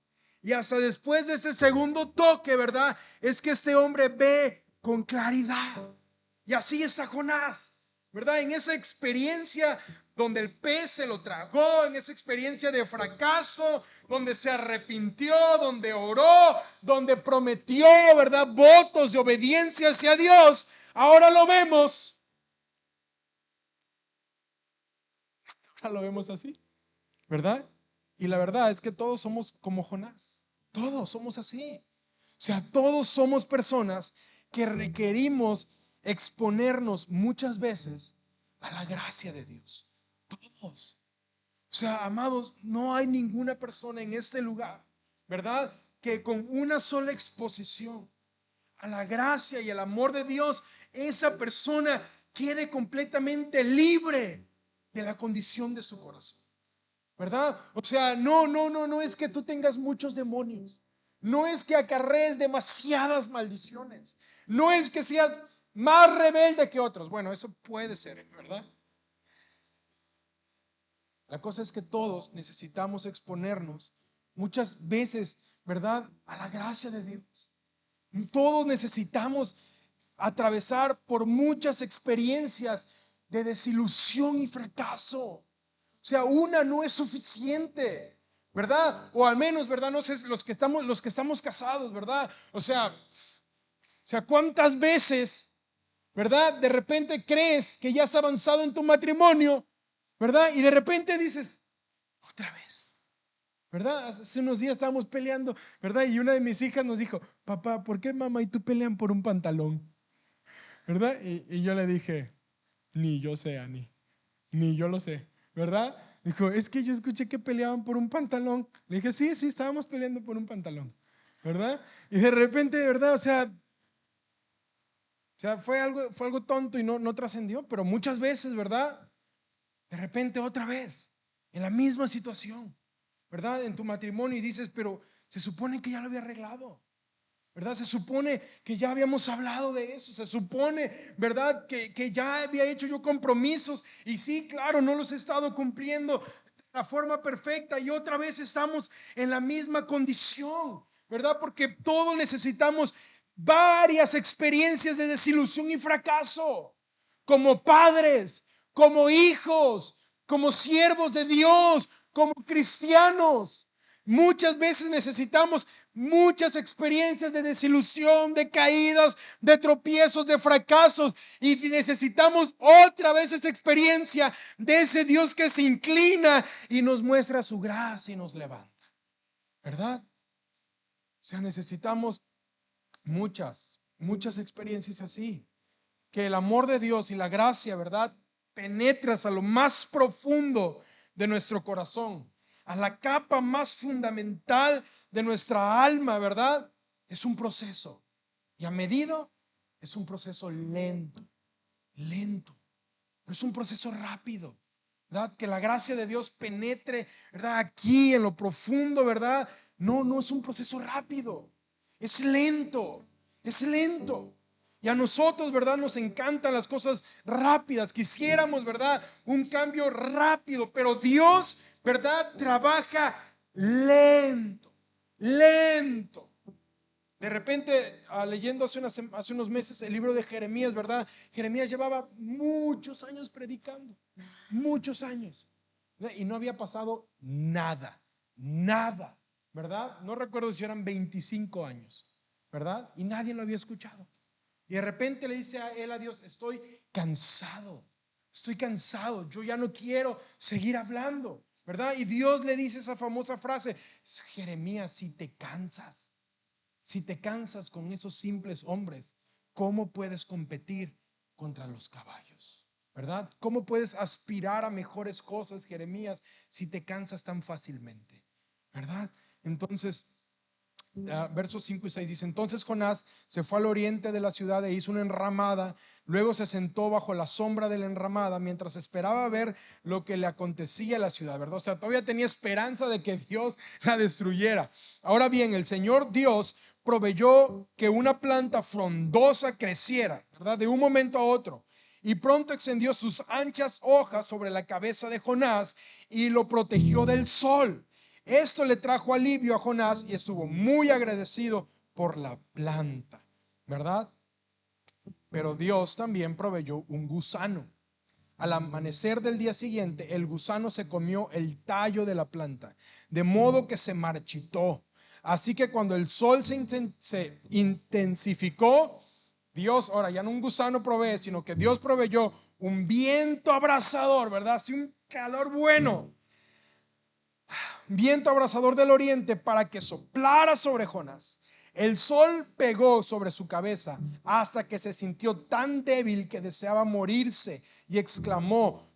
Y hasta después de este segundo toque, ¿verdad? Es que este hombre ve con claridad. Y así está Jonás, ¿verdad? En esa experiencia donde el pez se lo tragó, en esa experiencia de fracaso, donde se arrepintió, donde oró, donde prometió, ¿verdad? Votos de obediencia hacia Dios. Ahora lo vemos. Ahora lo vemos así, ¿verdad? Y la verdad es que todos somos como Jonás. Todos somos así. O sea, todos somos personas que requerimos exponernos muchas veces a la gracia de Dios. Todos. O sea, amados, no hay ninguna persona en este lugar, ¿verdad? Que con una sola exposición a la gracia y al amor de Dios, esa persona quede completamente libre de la condición de su corazón, ¿verdad? O sea, no es que tú tengas muchos demonios, no es que acarrees demasiadas maldiciones, no es que seas más rebelde que otros. Bueno, eso puede ser, ¿verdad? La cosa es que todos necesitamos exponernos muchas veces, ¿verdad?, a la gracia de Dios. Todos necesitamos atravesar por muchas experiencias de desilusión y fracaso. O sea, una no es suficiente, ¿verdad? O al menos, ¿verdad? No sé, los que estamos casados, ¿verdad? O sea, ¿cuántas veces, ¿verdad? De repente crees que ya has avanzado en tu matrimonio, ¿verdad? Y de repente dices, otra vez, ¿verdad? Hace unos días estábamos peleando, ¿verdad? Y una de mis hijas nos dijo: papá, ¿por qué mamá y tú pelean por un pantalón? ¿Verdad? Y yo le dije: ni yo sé, Ani, ni yo lo sé, ¿verdad? Dijo: es que yo escuché que peleaban por un pantalón. Le dije: sí, estábamos peleando por un pantalón, ¿verdad? Y de repente, ¿verdad? O sea, fue algo tonto y no trascendió, pero muchas veces, ¿verdad? De repente otra vez, en la misma situación, ¿verdad? En tu matrimonio, y dices: pero se supone que ya lo había arreglado, ¿verdad? Se supone que ya habíamos hablado de eso, se supone, ¿verdad? Que ya había hecho yo compromisos, y sí, claro, no los he estado cumpliendo de la forma perfecta, y otra vez estamos en la misma condición, ¿verdad? Porque todos necesitamos varias experiencias de desilusión y fracaso, como padres, como hijos, como siervos de Dios, como cristianos. Muchas veces necesitamos muchas experiencias de desilusión, de caídas, de tropiezos, de fracasos, y necesitamos otra vez esa experiencia de ese Dios que se inclina y nos muestra su gracia y nos levanta, ¿verdad? O sea, necesitamos muchas experiencias así, que el amor de Dios y la gracia, ¿verdad?, penetras a lo más profundo de nuestro corazón, a la capa más fundamental de nuestra alma, ¿verdad? Es un proceso, y a medida es un proceso lento, no es un proceso rápido, ¿verdad? Que la gracia de Dios penetre, ¿verdad? Aquí en lo profundo, ¿verdad? No, no es un proceso rápido, es lento, es lento. Y a nosotros, ¿verdad? Nos encantan las cosas rápidas. Quisiéramos, ¿verdad? Un cambio rápido, pero Dios, ¿verdad? Trabaja lento, lento. De repente, leyendo hace unos meses el libro de Jeremías, ¿verdad? Jeremías llevaba muchos años predicando, muchos años, ¿verdad? Y no había pasado nada, nada, ¿verdad? No recuerdo si eran 25 años, ¿verdad? Y nadie lo había escuchado. Y de repente le dice a él, a Dios, estoy cansado, yo ya no quiero seguir hablando, ¿verdad? Y Dios le dice esa famosa frase: Jeremías, si te cansas con esos simples hombres, ¿cómo puedes competir contra los caballos? ¿Verdad? ¿Cómo puedes aspirar a mejores cosas, Jeremías, si te cansas tan fácilmente? ¿Verdad? Entonces, versos 5 y 6 dice: entonces Jonás se fue al oriente de la ciudad e hizo una enramada. Luego se sentó bajo la sombra de la enramada mientras esperaba ver lo que le acontecía a la ciudad, ¿verdad? O sea, todavía tenía esperanza de que Dios la destruyera. Ahora bien, el Señor Dios proveyó que una planta frondosa creciera, ¿verdad? De un momento a otro. Y pronto extendió sus anchas hojas sobre la cabeza de Jonás y lo protegió del sol. Esto le trajo alivio a Jonás y estuvo muy agradecido por la planta, ¿verdad? Pero Dios también proveyó un gusano. Al amanecer del día siguiente, el gusano se comió el tallo de la planta, de modo que se marchitó. Así que cuando el sol se intensificó, Dios, ahora ya no un gusano provee, sino que Dios proveyó un viento abrasador, ¿verdad? Así un calor bueno, viento abrasador del oriente, para que soplara sobre Jonás. El sol pegó sobre su cabeza hasta que se sintió tan débil que deseaba morirse y exclamó: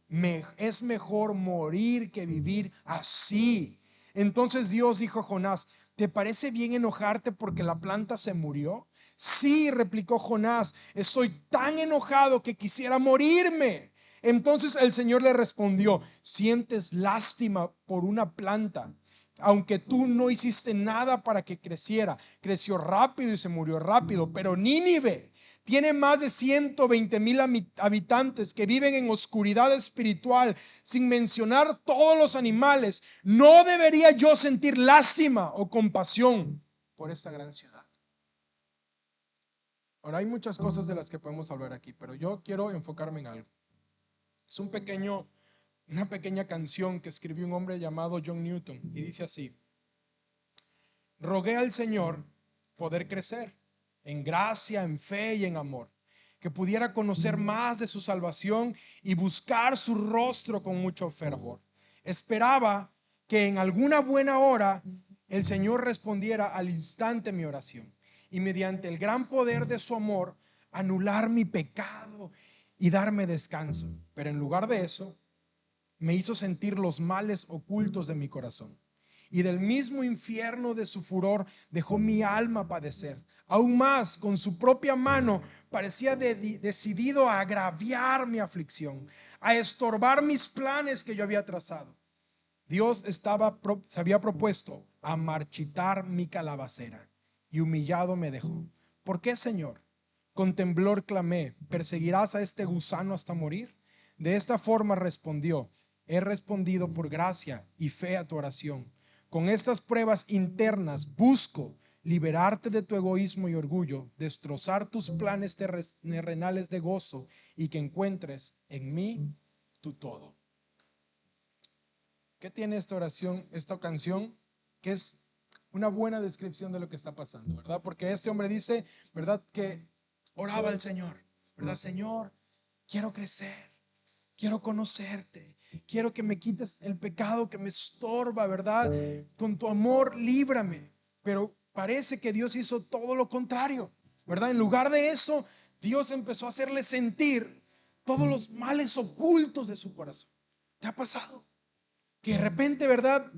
es mejor morir que vivir así. Entonces Dios dijo a Jonás: ¿te parece bien enojarte porque la planta se murió? Sí, replicó Jonás, estoy tan enojado que quisiera morirme. Entonces el Señor le respondió: sientes lástima por una planta, aunque tú no hiciste nada para que creciera. Creció rápido y se murió rápido. Pero Nínive tiene más de 120,000 habitantes que viven en oscuridad espiritual, sin mencionar todos los animales. ¿No debería yo sentir lástima o compasión por esta gran ciudad? Ahora, hay muchas cosas de las que podemos hablar aquí, pero yo quiero enfocarme en algo. Es una pequeña canción que escribió un hombre llamado John Newton, y dice así: rogué al Señor poder crecer en gracia, en fe y en amor, que pudiera conocer más de su salvación y buscar su rostro con mucho fervor. Esperaba que en alguna buena hora el Señor respondiera al instante mi oración, y mediante el gran poder de su amor anular mi pecado y darme descanso. Pero en lugar de eso, me hizo sentir los males ocultos de mi corazón, y del mismo infierno de su furor dejó mi alma padecer. Aún más, con su propia mano parecía decidido a agraviar mi aflicción, a estorbar mis planes que yo había trazado. Dios se había propuesto a marchitar mi calabacera, y humillado me dejó. ¿Por qué, Señor? Con temblor clamé: ¿perseguirás a este gusano hasta morir? De esta forma respondió: he respondido por gracia y fe a tu oración. Con estas pruebas internas busco liberarte de tu egoísmo y orgullo, destrozar tus planes terrenales de gozo, y que encuentres en mí tu todo. ¿Qué tiene esta oración, esta canción? Que es una buena descripción de lo que está pasando, ¿verdad? Porque este hombre dice, ¿verdad? Que oraba al Señor, ¿verdad? Señor, quiero crecer, quiero conocerte, quiero que me quites el pecado que me estorba, ¿verdad? Con tu amor, líbrame. Pero parece que Dios hizo todo lo contrario, ¿verdad? En lugar de eso, Dios empezó a hacerle sentir todos los males ocultos de su corazón. ¿Te ha pasado? Que de repente, ¿verdad?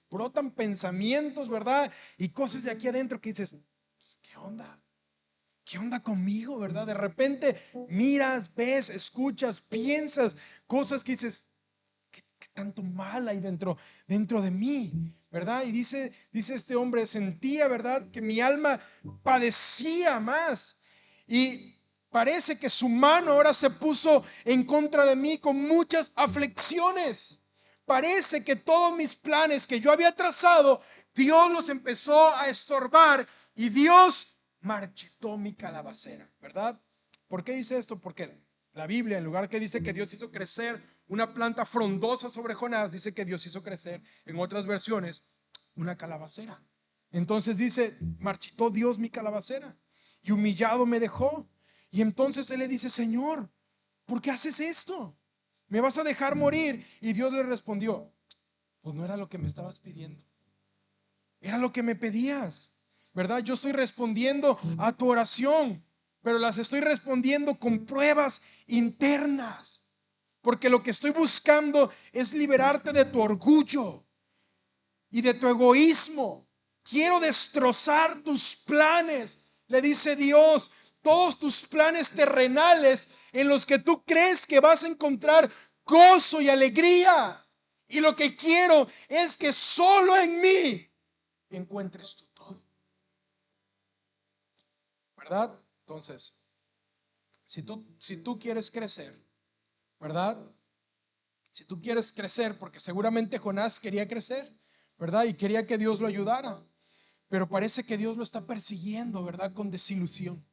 Brotan pensamientos, ¿verdad? Y cosas de aquí adentro que dices: pues, ¿qué onda? ¿Qué onda conmigo, verdad? De repente miras, ves, escuchas, piensas cosas que dices: tanto mal hay dentro de mí, ¿verdad? Y dice este hombre, sentía, ¿verdad?, que mi alma padecía más. Y parece que su mano ahora se puso en contra de mí con muchas aflicciones. Parece que todos mis planes que yo había trazado, Dios los empezó a estorbar y Dios marchitó mi calabacera, ¿verdad? ¿Por qué dice esto? Porque la Biblia, en lugar que dice que Dios hizo crecer una planta frondosa sobre Jonás, dice que Dios hizo crecer, en otras versiones, una calabacera. Entonces dice, marchitó Dios mi calabacera y humillado me dejó. Y entonces él le dice, Señor, ¿por qué haces esto? ¿Me vas a dejar morir? Y Dios le respondió, pues no era lo que me estabas pidiendo, era lo que me pedías, ¿verdad? Yo estoy respondiendo a tu oración, pero las estoy respondiendo con pruebas internas, porque lo que estoy buscando es liberarte de tu orgullo y de tu egoísmo. Quiero destrozar tus planes, le dice Dios, todos tus planes terrenales en los que tú crees que vas a encontrar gozo y alegría. Y lo que quiero es que solo en mí encuentres tú todo, ¿verdad? Entonces, si tú quieres crecer, ¿verdad? Si tú quieres crecer, porque seguramente Jonás quería crecer, ¿verdad? Y quería que Dios lo ayudara, pero parece que Dios lo está persiguiendo, ¿verdad? Con desilusión,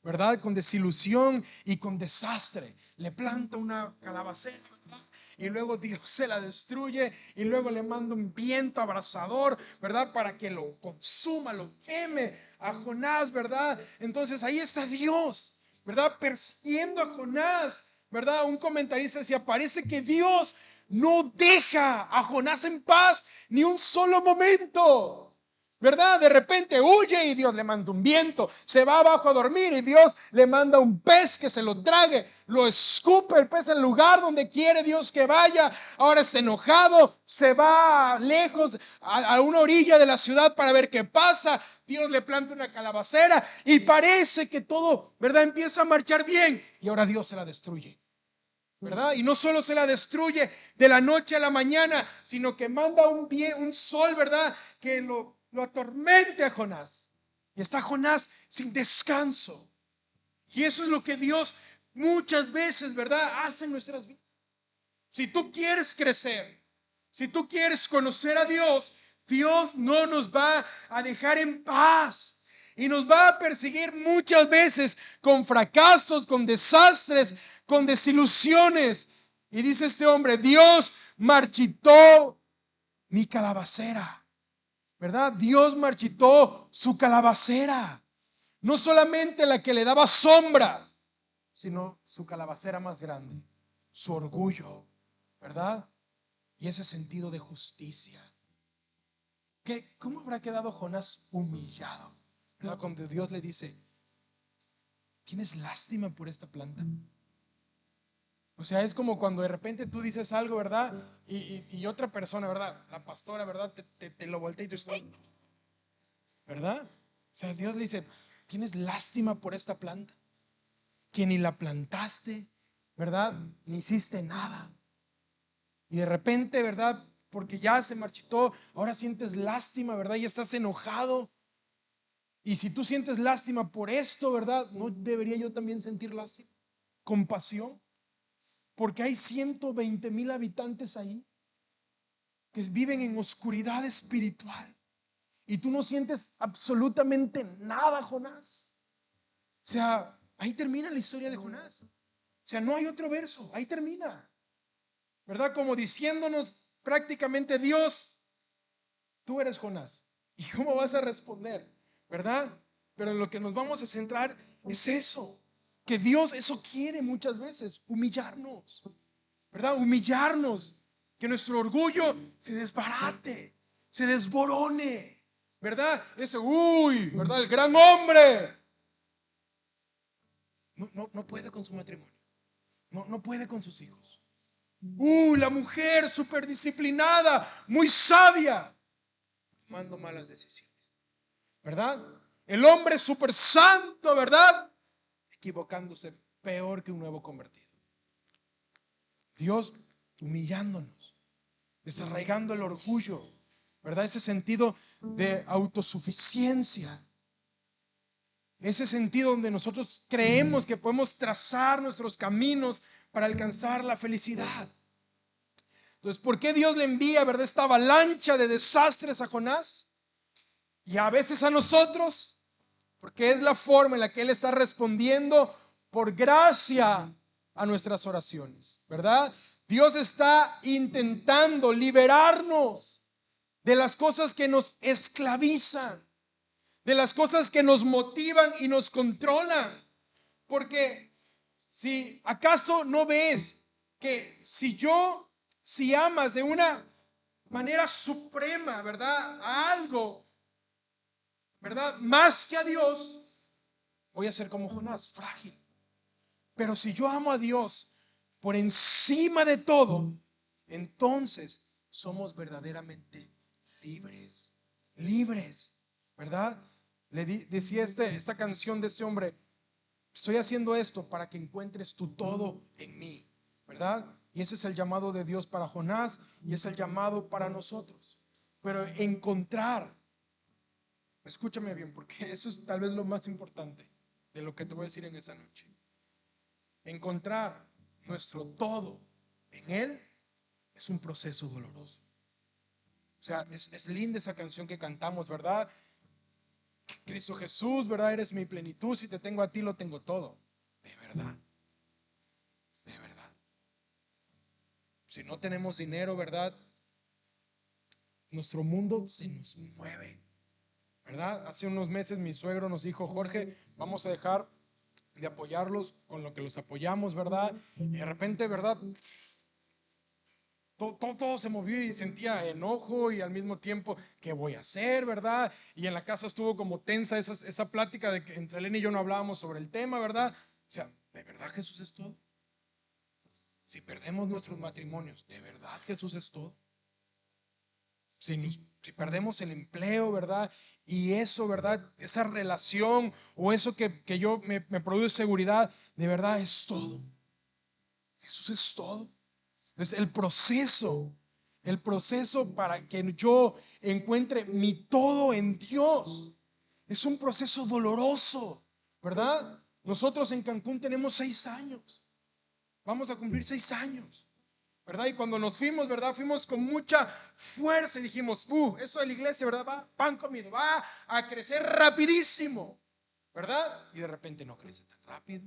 ¿verdad? Con desilusión y con desastre. Le planta una calabacera, ¿verdad? Y luego Dios se la destruye y luego le manda un viento abrasador, ¿verdad? Para que lo consuma, lo queme a Jonás, ¿verdad? Entonces ahí está Dios, ¿verdad? Persiguiendo a Jonás, ¿verdad? Un comentarista decía, parece que Dios no deja a Jonás en paz ni un solo momento, ¿verdad? De repente huye y Dios le manda un viento, se va abajo a dormir y Dios le manda un pez que se lo trague, lo escupe el pez en el lugar donde quiere Dios que vaya. Ahora está enojado, se va lejos a una orilla de la ciudad para ver qué pasa. Dios le planta una calabacera y parece que todo, ¿verdad?, empieza a marchar bien y ahora Dios se la destruye, ¿verdad? Y no solo se la destruye de la noche a la mañana, sino que manda un sol, ¿verdad?, que lo atormente a Jonás. Y está Jonás sin descanso. Y eso es lo que Dios muchas veces, ¿verdad?, hace en nuestras vidas. Si tú quieres crecer, si tú quieres conocer a Dios, Dios no nos va a dejar en paz. Y nos va a perseguir muchas veces con fracasos, con desastres, con desilusiones. Y dice este hombre, Dios marchitó mi calabacera, ¿verdad? Dios marchitó su calabacera. No solamente la que le daba sombra, sino su calabacera más grande, su orgullo, ¿verdad? Y ese sentido de justicia. ¿Cómo habrá quedado Jonás humillado? ¿Verdad? Cuando Dios le dice, ¿tienes lástima por esta planta? O sea, es como cuando de repente tú dices algo, ¿verdad? Y otra persona, ¿verdad? La pastora, ¿verdad? Te lo voltea y tú dices, ¿verdad? O sea, Dios le dice, ¿tienes lástima por esta planta? Que ni la plantaste, ¿verdad? Ni hiciste nada. Y de repente, ¿verdad? Porque ya se marchitó, ahora sientes lástima, ¿verdad? Y estás enojado. Y si tú sientes lástima por esto, ¿verdad? ¿No debería yo también sentir lástima? Compasión. Porque hay 120,000 habitantes ahí que viven en oscuridad espiritual. Y tú no sientes absolutamente nada, Jonás. O sea, ahí termina la historia de Jonás. O sea, no hay otro verso, ahí termina, ¿verdad? Como diciéndonos prácticamente, Dios, tú eres Jonás. ¿Y cómo vas a responder? ¿Verdad? Pero en lo que nos vamos a centrar es eso, que Dios eso quiere muchas veces, humillarnos, ¿verdad? Humillarnos, que nuestro orgullo se desbarate, se desborone, ¿verdad? Ese, ¿verdad? El gran hombre. No puede con su matrimonio, no puede con sus hijos. La mujer súper disciplinada, muy sabia, tomando malas decisiones, ¿verdad? El hombre súper santo, ¿verdad? Equivocándose peor que un nuevo convertido. Dios humillándonos, desarraigando el orgullo, ¿verdad? Ese sentido de autosuficiencia. Ese sentido donde nosotros creemos que podemos trazar nuestros caminos para alcanzar la felicidad. Entonces, ¿por qué Dios le envía, verdad, esta avalancha de desastres a Jonás? Y a veces a nosotros, porque es la forma en la que Él está respondiendo por gracia a nuestras oraciones, ¿verdad? Dios está intentando liberarnos de las cosas que nos esclavizan, de las cosas que nos motivan y nos controlan. Porque si acaso no ves que si amas de una manera suprema, ¿verdad?, a algo, ¿verdad?, más que a Dios, voy a ser como Jonás, frágil. Pero si yo amo a Dios por encima de todo, entonces somos verdaderamente libres, libres, ¿verdad? Decía esta canción de este hombre: estoy haciendo esto para que encuentres tu todo en mí, ¿verdad? Y ese es el llamado de Dios para Jonás y es el llamado para nosotros. Pero encontrar, escúchame bien, porque eso es tal vez lo más importante de lo que te voy a decir en esta noche. Encontrar nuestro todo en Él es un proceso doloroso. O sea, es linda esa canción que cantamos, ¿verdad? Cristo Jesús, ¿verdad? Eres mi plenitud, si te tengo a ti lo tengo todo. De verdad, de verdad. Si no tenemos dinero, ¿verdad?, nuestro mundo se nos mueve, ¿verdad? Hace unos meses mi suegro nos dijo: Jorge, vamos a dejar de apoyarlos con lo que los apoyamos, ¿verdad? Y de repente, ¿verdad?, todo se movió y sentía enojo y al mismo tiempo, ¿qué voy a hacer, verdad? Y en la casa estuvo como tensa esa plática de que entre Elena y yo no hablábamos sobre el tema, ¿verdad? O sea, ¿de verdad Jesús es todo? Si perdemos nuestros matrimonios, ¿de verdad Jesús es todo? Si perdemos el empleo, ¿verdad? Y eso, ¿verdad? Esa relación o eso que yo me produce seguridad, ¿de verdad es todo? Jesús es todo. Entonces el proceso para que yo encuentre mi todo en Dios es un proceso doloroso, ¿verdad? Nosotros en Cancún tenemos 6 años. Vamos a cumplir 6 años. ¿Verdad? Y cuando nos fuimos, ¿verdad? Fuimos con mucha fuerza y dijimos: eso de la iglesia, ¿verdad? Va pan comido, va a crecer rapidísimo, ¿verdad? Y de repente no crece tan rápido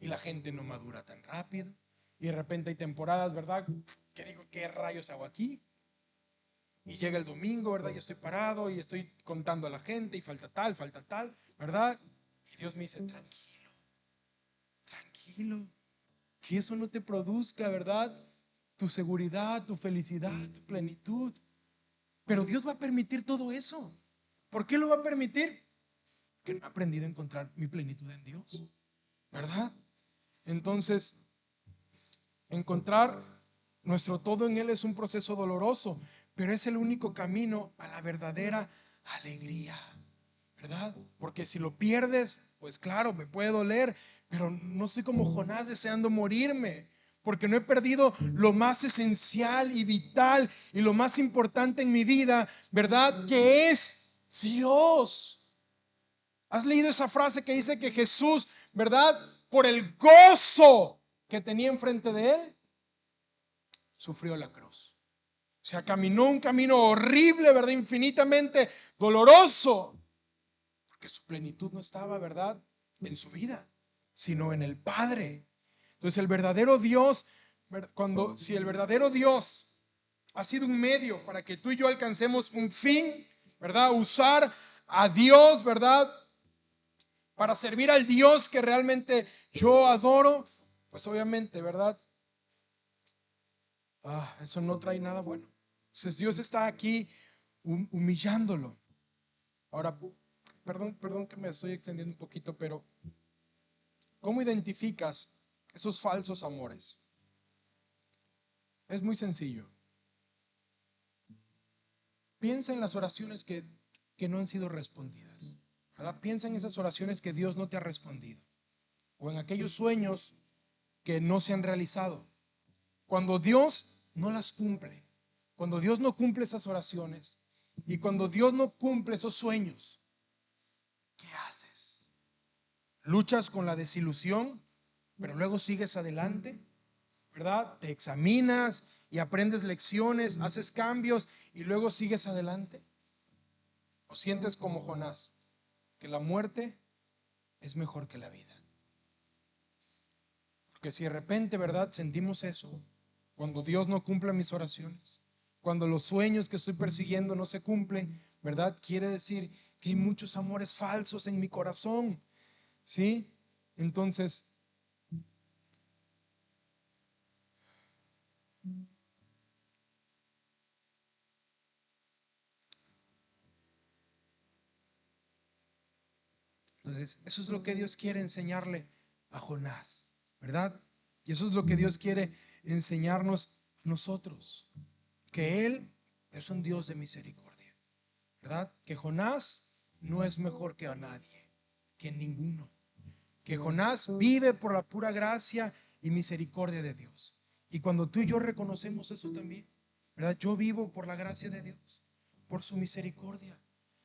y la gente no madura tan rápido y de repente hay temporadas, ¿verdad?, que digo: ¿qué rayos hago aquí? Y llega el domingo, ¿verdad? Y estoy parado y estoy contando a la gente y falta tal, ¿verdad? Y Dios me dice: tranquilo, tranquilo, que eso no te produzca, ¿verdad?, tu seguridad, tu felicidad, tu plenitud. Pero Dios va a permitir todo eso. ¿Por qué lo va a permitir? Porque no he aprendido a encontrar mi plenitud en Dios, ¿verdad? Entonces, encontrar nuestro todo en Él es un proceso doloroso, pero es el único camino a la verdadera alegría, ¿verdad? Porque si lo pierdes, pues claro, me puede doler, pero no soy como Jonás deseando morirme, porque no he perdido lo más esencial y vital y lo más importante en mi vida, ¿verdad?, que es Dios. ¿Has leído esa frase que dice que Jesús, ¿verdad?, por el gozo que tenía enfrente de Él, sufrió la cruz? O sea, caminó un camino horrible, ¿verdad?, infinitamente doloroso, porque su plenitud no estaba, ¿verdad?, en su vida, sino en el Padre. Entonces el verdadero Dios, si el verdadero Dios ha sido un medio para que tú y yo alcancemos un fin, ¿verdad?, usar a Dios, ¿verdad?, para servir al Dios que realmente yo adoro, pues obviamente, ¿verdad?, eso no trae nada bueno. Entonces Dios está aquí humillándolo. Ahora, perdón que me estoy extendiendo un poquito, pero ¿cómo identificas esos falsos amores? Es muy sencillo. Piensa en las oraciones que no han sido respondidas, ¿verdad? Piensa en esas oraciones que Dios no te ha respondido, o en aquellos sueños que no se han realizado. Cuando Dios no las cumple, cuando Dios no cumple esas oraciones y cuando Dios no cumple esos sueños, ¿qué haces? ¿Luchas con la desilusión, pero luego sigues adelante? ¿Verdad? Te examinas y aprendes lecciones, haces cambios y luego sigues adelante. ¿O sientes como Jonás, que la muerte es mejor que la vida? Porque si de repente, ¿verdad?, sentimos eso, cuando Dios no cumple mis oraciones, cuando los sueños que estoy persiguiendo no se cumplen, ¿verdad?, quiere decir que hay muchos amores falsos en mi corazón, ¿sí? Entonces, eso es lo que Dios quiere enseñarle a Jonás, ¿verdad? Y eso es lo que Dios quiere enseñarnos a nosotros, que Él es un Dios de misericordia, ¿verdad? Que Jonás no es mejor que a nadie, que ninguno. Que Jonás vive por la pura gracia y misericordia de Dios. Y cuando tú y yo reconocemos eso también, ¿verdad? Yo vivo por la gracia de Dios, por su misericordia.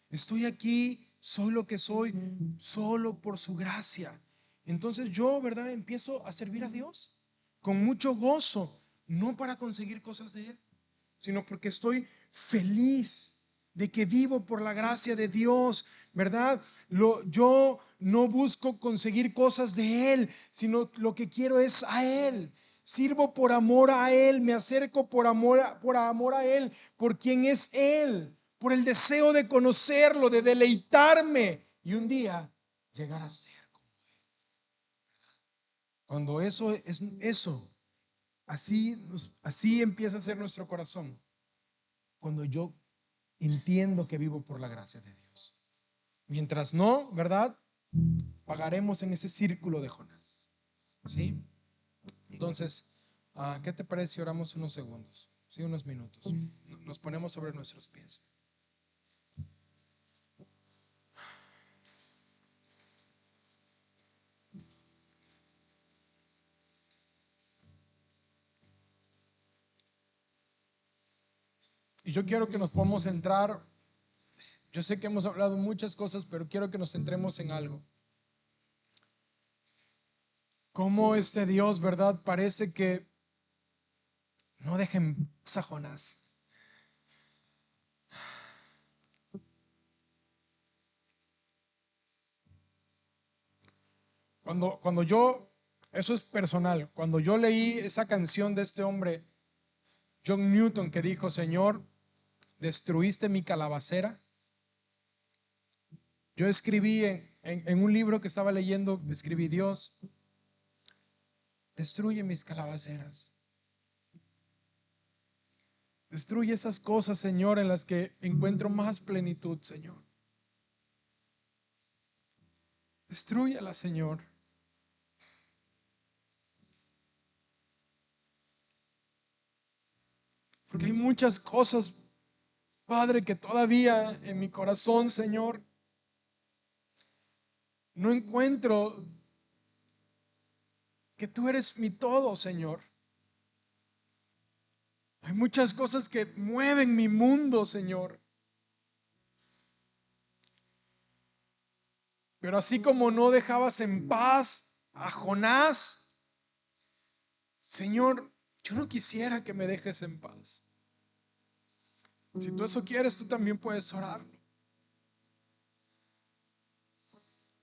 Estoy aquí, soy lo que soy, solo por su gracia. Entonces yo, ¿verdad?, empiezo a servir a Dios con mucho gozo, no para conseguir cosas de Él, sino porque estoy feliz de que vivo por la gracia de Dios, ¿verdad? Yo no busco conseguir cosas de Él, sino lo que quiero es a Él. Sirvo por amor a Él, me acerco por amor a Él, por quien es Él, por el deseo de conocerlo, de deleitarme y un día llegar a ser como Él. Cuando eso es eso, así empieza a ser nuestro corazón. Cuando yo entiendo que vivo por la gracia de Dios. Mientras no, ¿verdad?, pagaremos en ese círculo de Jonás. ¿Sí? Entonces, ¿qué te parece si oramos unos segundos? Sí, unos minutos. Nos ponemos sobre nuestros pies. Y yo quiero que nos podamos centrar. Yo sé que hemos hablado muchas cosas, pero quiero que nos centremos en algo. Cómo este Dios, ¿verdad?, parece que no deja en paz a Jonás. Cuando yo, eso es personal, cuando yo leí esa canción de este hombre, John Newton, que dijo: Señor, destruiste mi calabacera. Yo escribí en un libro que estaba leyendo, escribí: Dios, destruye mis calabaceras. Destruye esas cosas, Señor, en las que encuentro más plenitud, Señor. Destrúyelas, Señor. Porque hay muchas cosas, Padre, que todavía en mi corazón, Señor, no encuentro que tú eres mi todo, Señor. Hay muchas cosas que mueven mi mundo, Señor. Pero así como no dejabas en paz a Jonás, Señor, yo no quisiera que me dejes en paz. Si tú eso quieres, tú también puedes orarlo.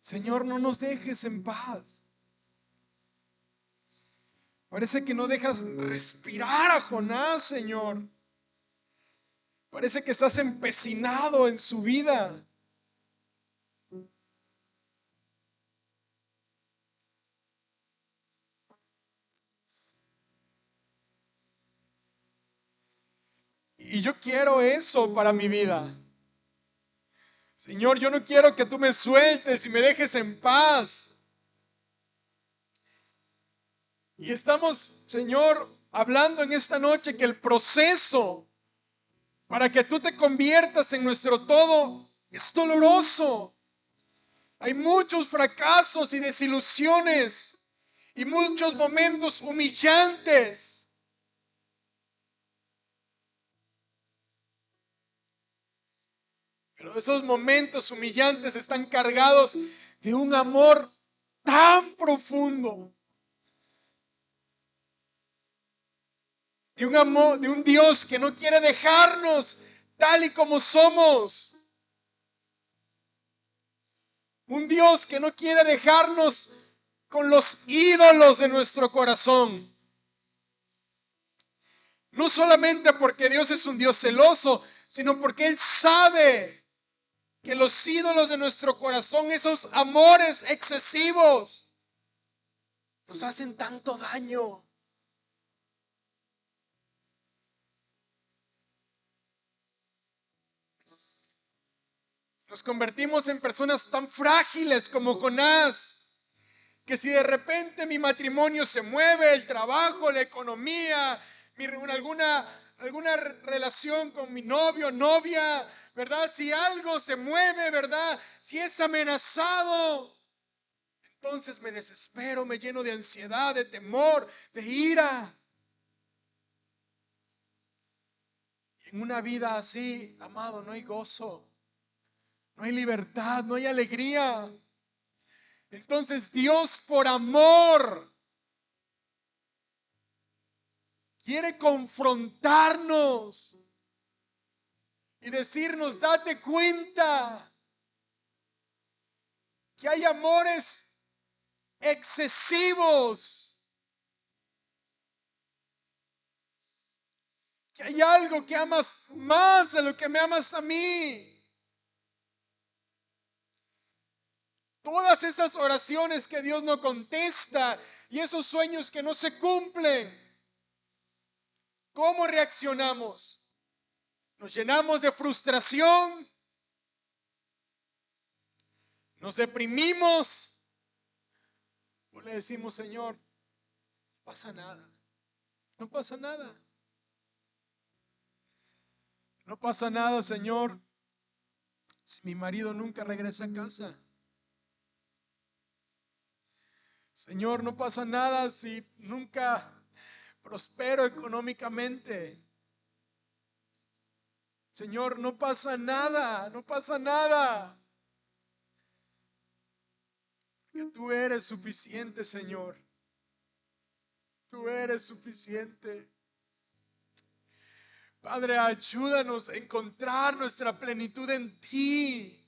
Señor, no nos dejes en paz. Parece que no dejas respirar a Jonás, Señor. Parece que estás empecinado en su vida. Y yo quiero eso para mi vida. Señor, yo no quiero que tú me sueltes y me dejes en paz. Y estamos, Señor, hablando en esta noche que el proceso para que tú te conviertas en nuestro todo es doloroso. Hay muchos fracasos y desilusiones y muchos momentos humillantes. Pero esos momentos humillantes están cargados de un amor tan profundo. De un amor, de un Dios que no quiere dejarnos tal y como somos. Un Dios que no quiere dejarnos con los ídolos de nuestro corazón. No solamente porque Dios es un Dios celoso, sino porque Él sabe que los ídolos de nuestro corazón, esos amores excesivos, nos hacen tanto daño. Nos convertimos en personas tan frágiles como Jonás, que si de repente mi matrimonio se mueve, el trabajo, la economía, alguna relación con mi novio, novia, ¿verdad? Si algo se mueve, ¿verdad? Si es amenazado, entonces me desespero, me lleno de ansiedad, de temor, de ira. En una vida así, amado, no hay gozo, no hay libertad, no hay alegría. Entonces Dios, por amor, quiere confrontarnos y decirnos: date cuenta que hay amores excesivos, que hay algo que amas más de lo que me amas a mí. Todas esas oraciones que Dios no contesta y esos sueños que no se cumplen, ¿cómo reaccionamos? Nos llenamos de frustración, nos deprimimos, o le decimos: Señor, no pasa nada, no pasa nada. No pasa nada, Señor, si mi marido nunca regresa a casa. Señor, no pasa nada si nunca prospero económicamente. Señor, no pasa nada, no pasa nada. Que tú eres suficiente, Señor. Tú eres suficiente. Padre, ayúdanos a encontrar nuestra plenitud en ti.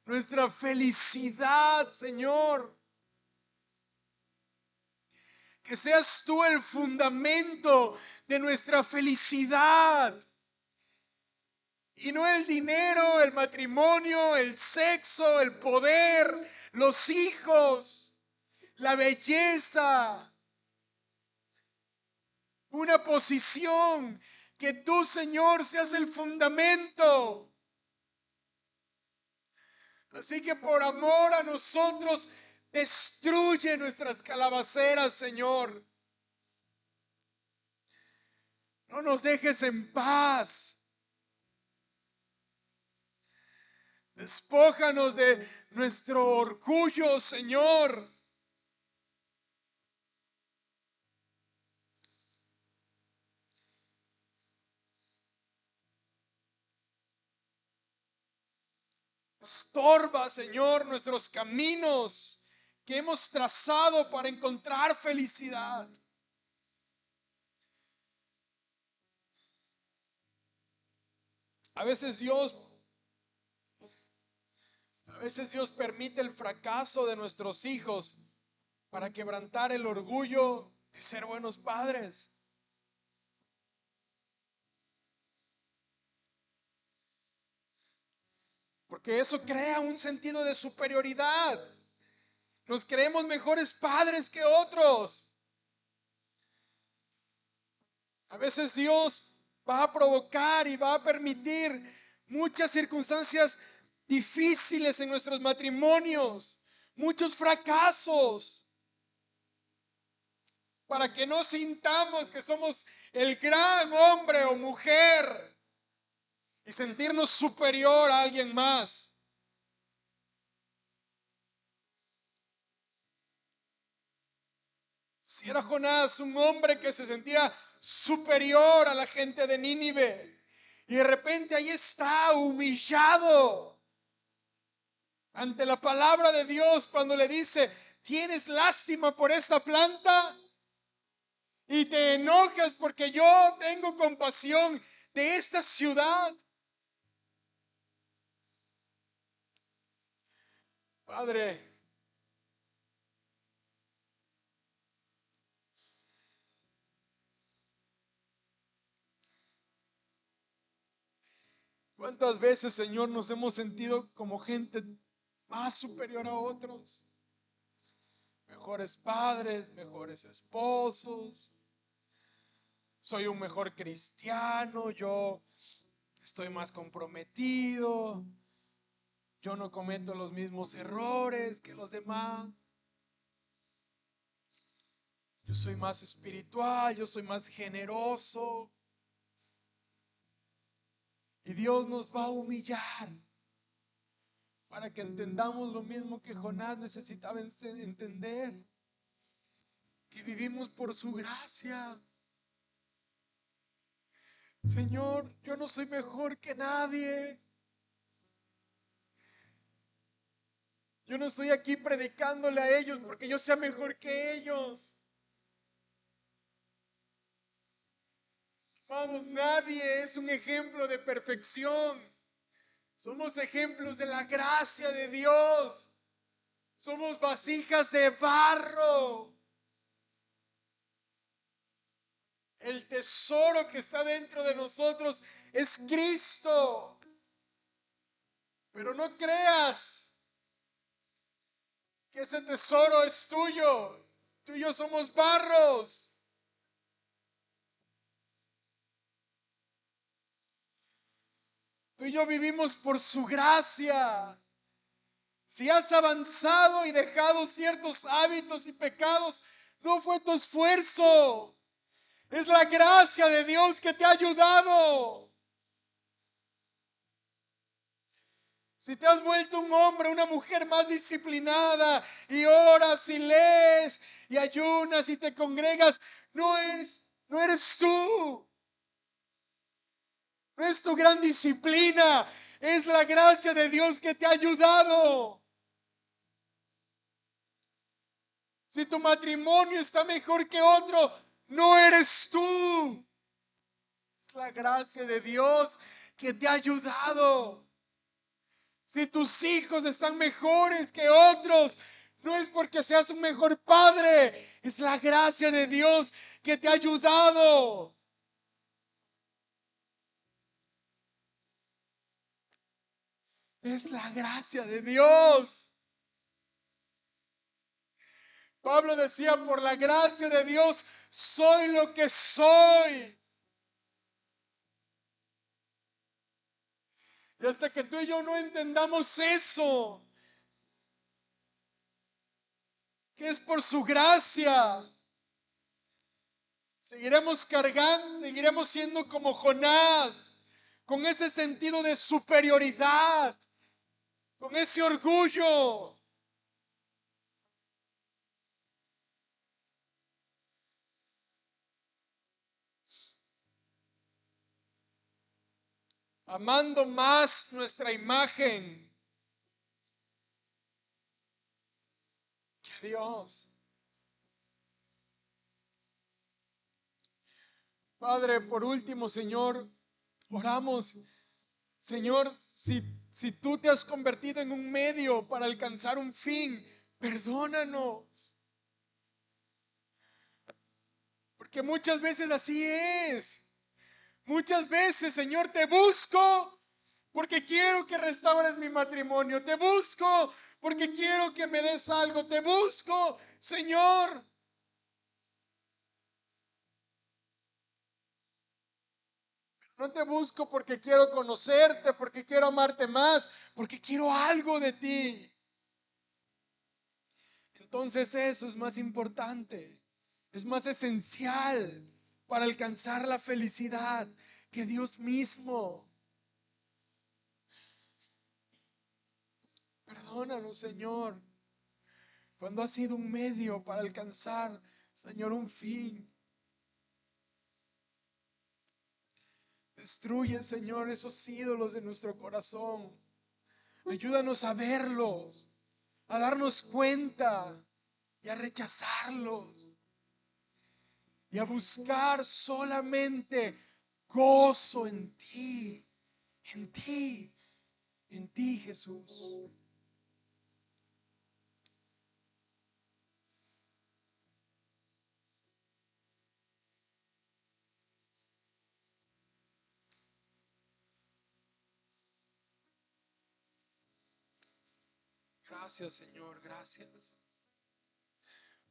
Nuestra felicidad, Señor. Que seas tú el fundamento de nuestra felicidad. Y no el dinero, el matrimonio, el sexo, el poder, los hijos, la belleza, una posición. Que tú, Señor, seas el fundamento. Así que por amor a nosotros, destruye nuestras calabaceras, Señor. No nos dejes en paz. Despójanos de nuestro orgullo, Señor. Estorba, Señor, nuestros caminos que hemos trazado para encontrar felicidad. A veces Dios permite el fracaso de nuestros hijos para quebrantar el orgullo de ser buenos padres. Porque eso crea un sentido de superioridad. Nos creemos mejores padres que otros. A veces Dios va a provocar y va a permitir muchas circunstancias difíciles en nuestros matrimonios, muchos fracasos, para que no sintamos que somos el gran hombre o mujer y sentirnos superior a alguien más. Si era Jonás un hombre que se sentía superior a la gente de Nínive, Y de repente ahí está, humillado ante la palabra de Dios, cuando le dice: ¿tienes lástima por esta planta? Y te enojas porque yo tengo compasión de esta ciudad. Padre, ¿cuántas veces, Señor, nos hemos sentido como gente más superior a otros? Mejores padres, mejores esposos. Soy un mejor cristiano, yo estoy más comprometido, yo no cometo los mismos errores que los demás. Yo soy más espiritual, yo soy más generoso. Y Dios nos va a humillar para que entendamos lo mismo que Jonás necesitaba entender: que vivimos por su gracia. Señor, yo no soy mejor que nadie. Yo no estoy aquí predicándole a ellos porque yo sea mejor que ellos. Vamos, nadie es un ejemplo de perfección. Somos ejemplos de la gracia de Dios. Somos vasijas de barro. El tesoro que está dentro de nosotros es Cristo. Pero no creas que ese tesoro es tuyo. Tú y yo somos barros. Tú y yo vivimos por su gracia. Si has avanzado y dejado ciertos hábitos y pecados, no fue tu esfuerzo. Es la gracia de Dios que te ha ayudado. Si te has vuelto un hombre, una mujer más disciplinada y oras y lees y ayunas y te congregas, no eres tú. No es tu gran disciplina, es la gracia de Dios que te ha ayudado. Si tu matrimonio está mejor que otro, no eres tú. Es la gracia de Dios que te ha ayudado. Si tus hijos están mejores que otros, no es porque seas un mejor padre, es la gracia de Dios que te ha ayudado. Es la gracia de Dios. Pablo decía: por la gracia de Dios soy lo que soy. Y hasta que tú y yo no entendamos eso, que es por su gracia, seguiremos cargando, seguiremos siendo como Jonás, con ese sentido de superioridad, con ese orgullo. Amando más nuestra imagen que a Dios. Padre, por último, Señor, oramos, Señor, si tú te has convertido en un medio para alcanzar un fin, perdónanos. Porque muchas veces así es. Muchas veces, Señor, te busco porque quiero que restaures mi matrimonio. Te busco porque quiero que me des algo. Te busco, Señor. No te busco porque quiero conocerte, porque quiero amarte más, porque quiero algo de ti. Entonces eso es más importante, es más esencial para alcanzar la felicidad que Dios mismo. Perdónanos, Señor, cuando ha sido un medio para alcanzar, Señor, un fin. Destruye, Señor, esos ídolos de nuestro corazón. Ayúdanos a verlos, a darnos cuenta y a rechazarlos. Y a buscar solamente gozo en ti, en ti, en ti, Jesús. Gracias, Señor, gracias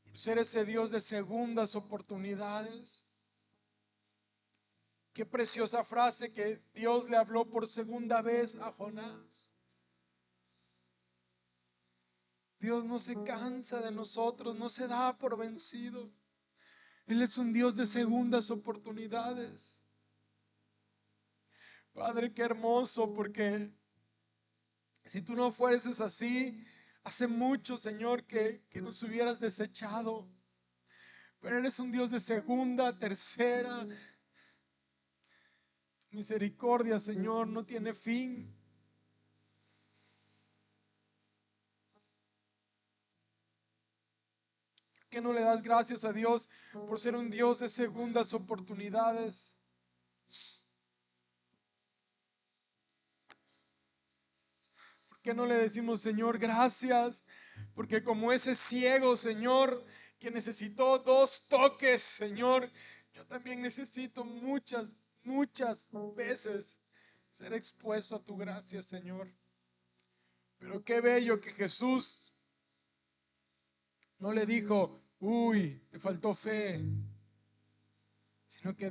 por ser ese Dios de segundas oportunidades. Qué preciosa frase que Dios le habló por segunda vez a Jonás. Dios no se cansa de nosotros, no se da por vencido. Él es un Dios de segundas oportunidades. Padre, qué hermoso, porque si tú no fueses así, hace mucho, Señor, que nos hubieras desechado. Pero eres un Dios de segunda, tercera. Misericordia, Señor, no tiene fin. ¿Por qué no le das gracias a Dios por ser un Dios de segundas oportunidades? ¿Por qué no le decimos, Señor, gracias? Porque como ese ciego, Señor, que necesitó 2 toques, Señor, yo también necesito muchas veces ser expuesto a tu gracia, Señor. Pero qué bello que Jesús no le dijo, uy, te faltó fe, sino que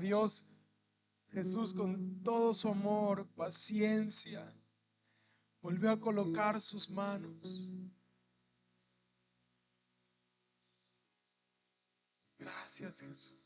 Jesús con todo su amor, paciencia, volvió a colocar sus manos. Gracias, Jesús.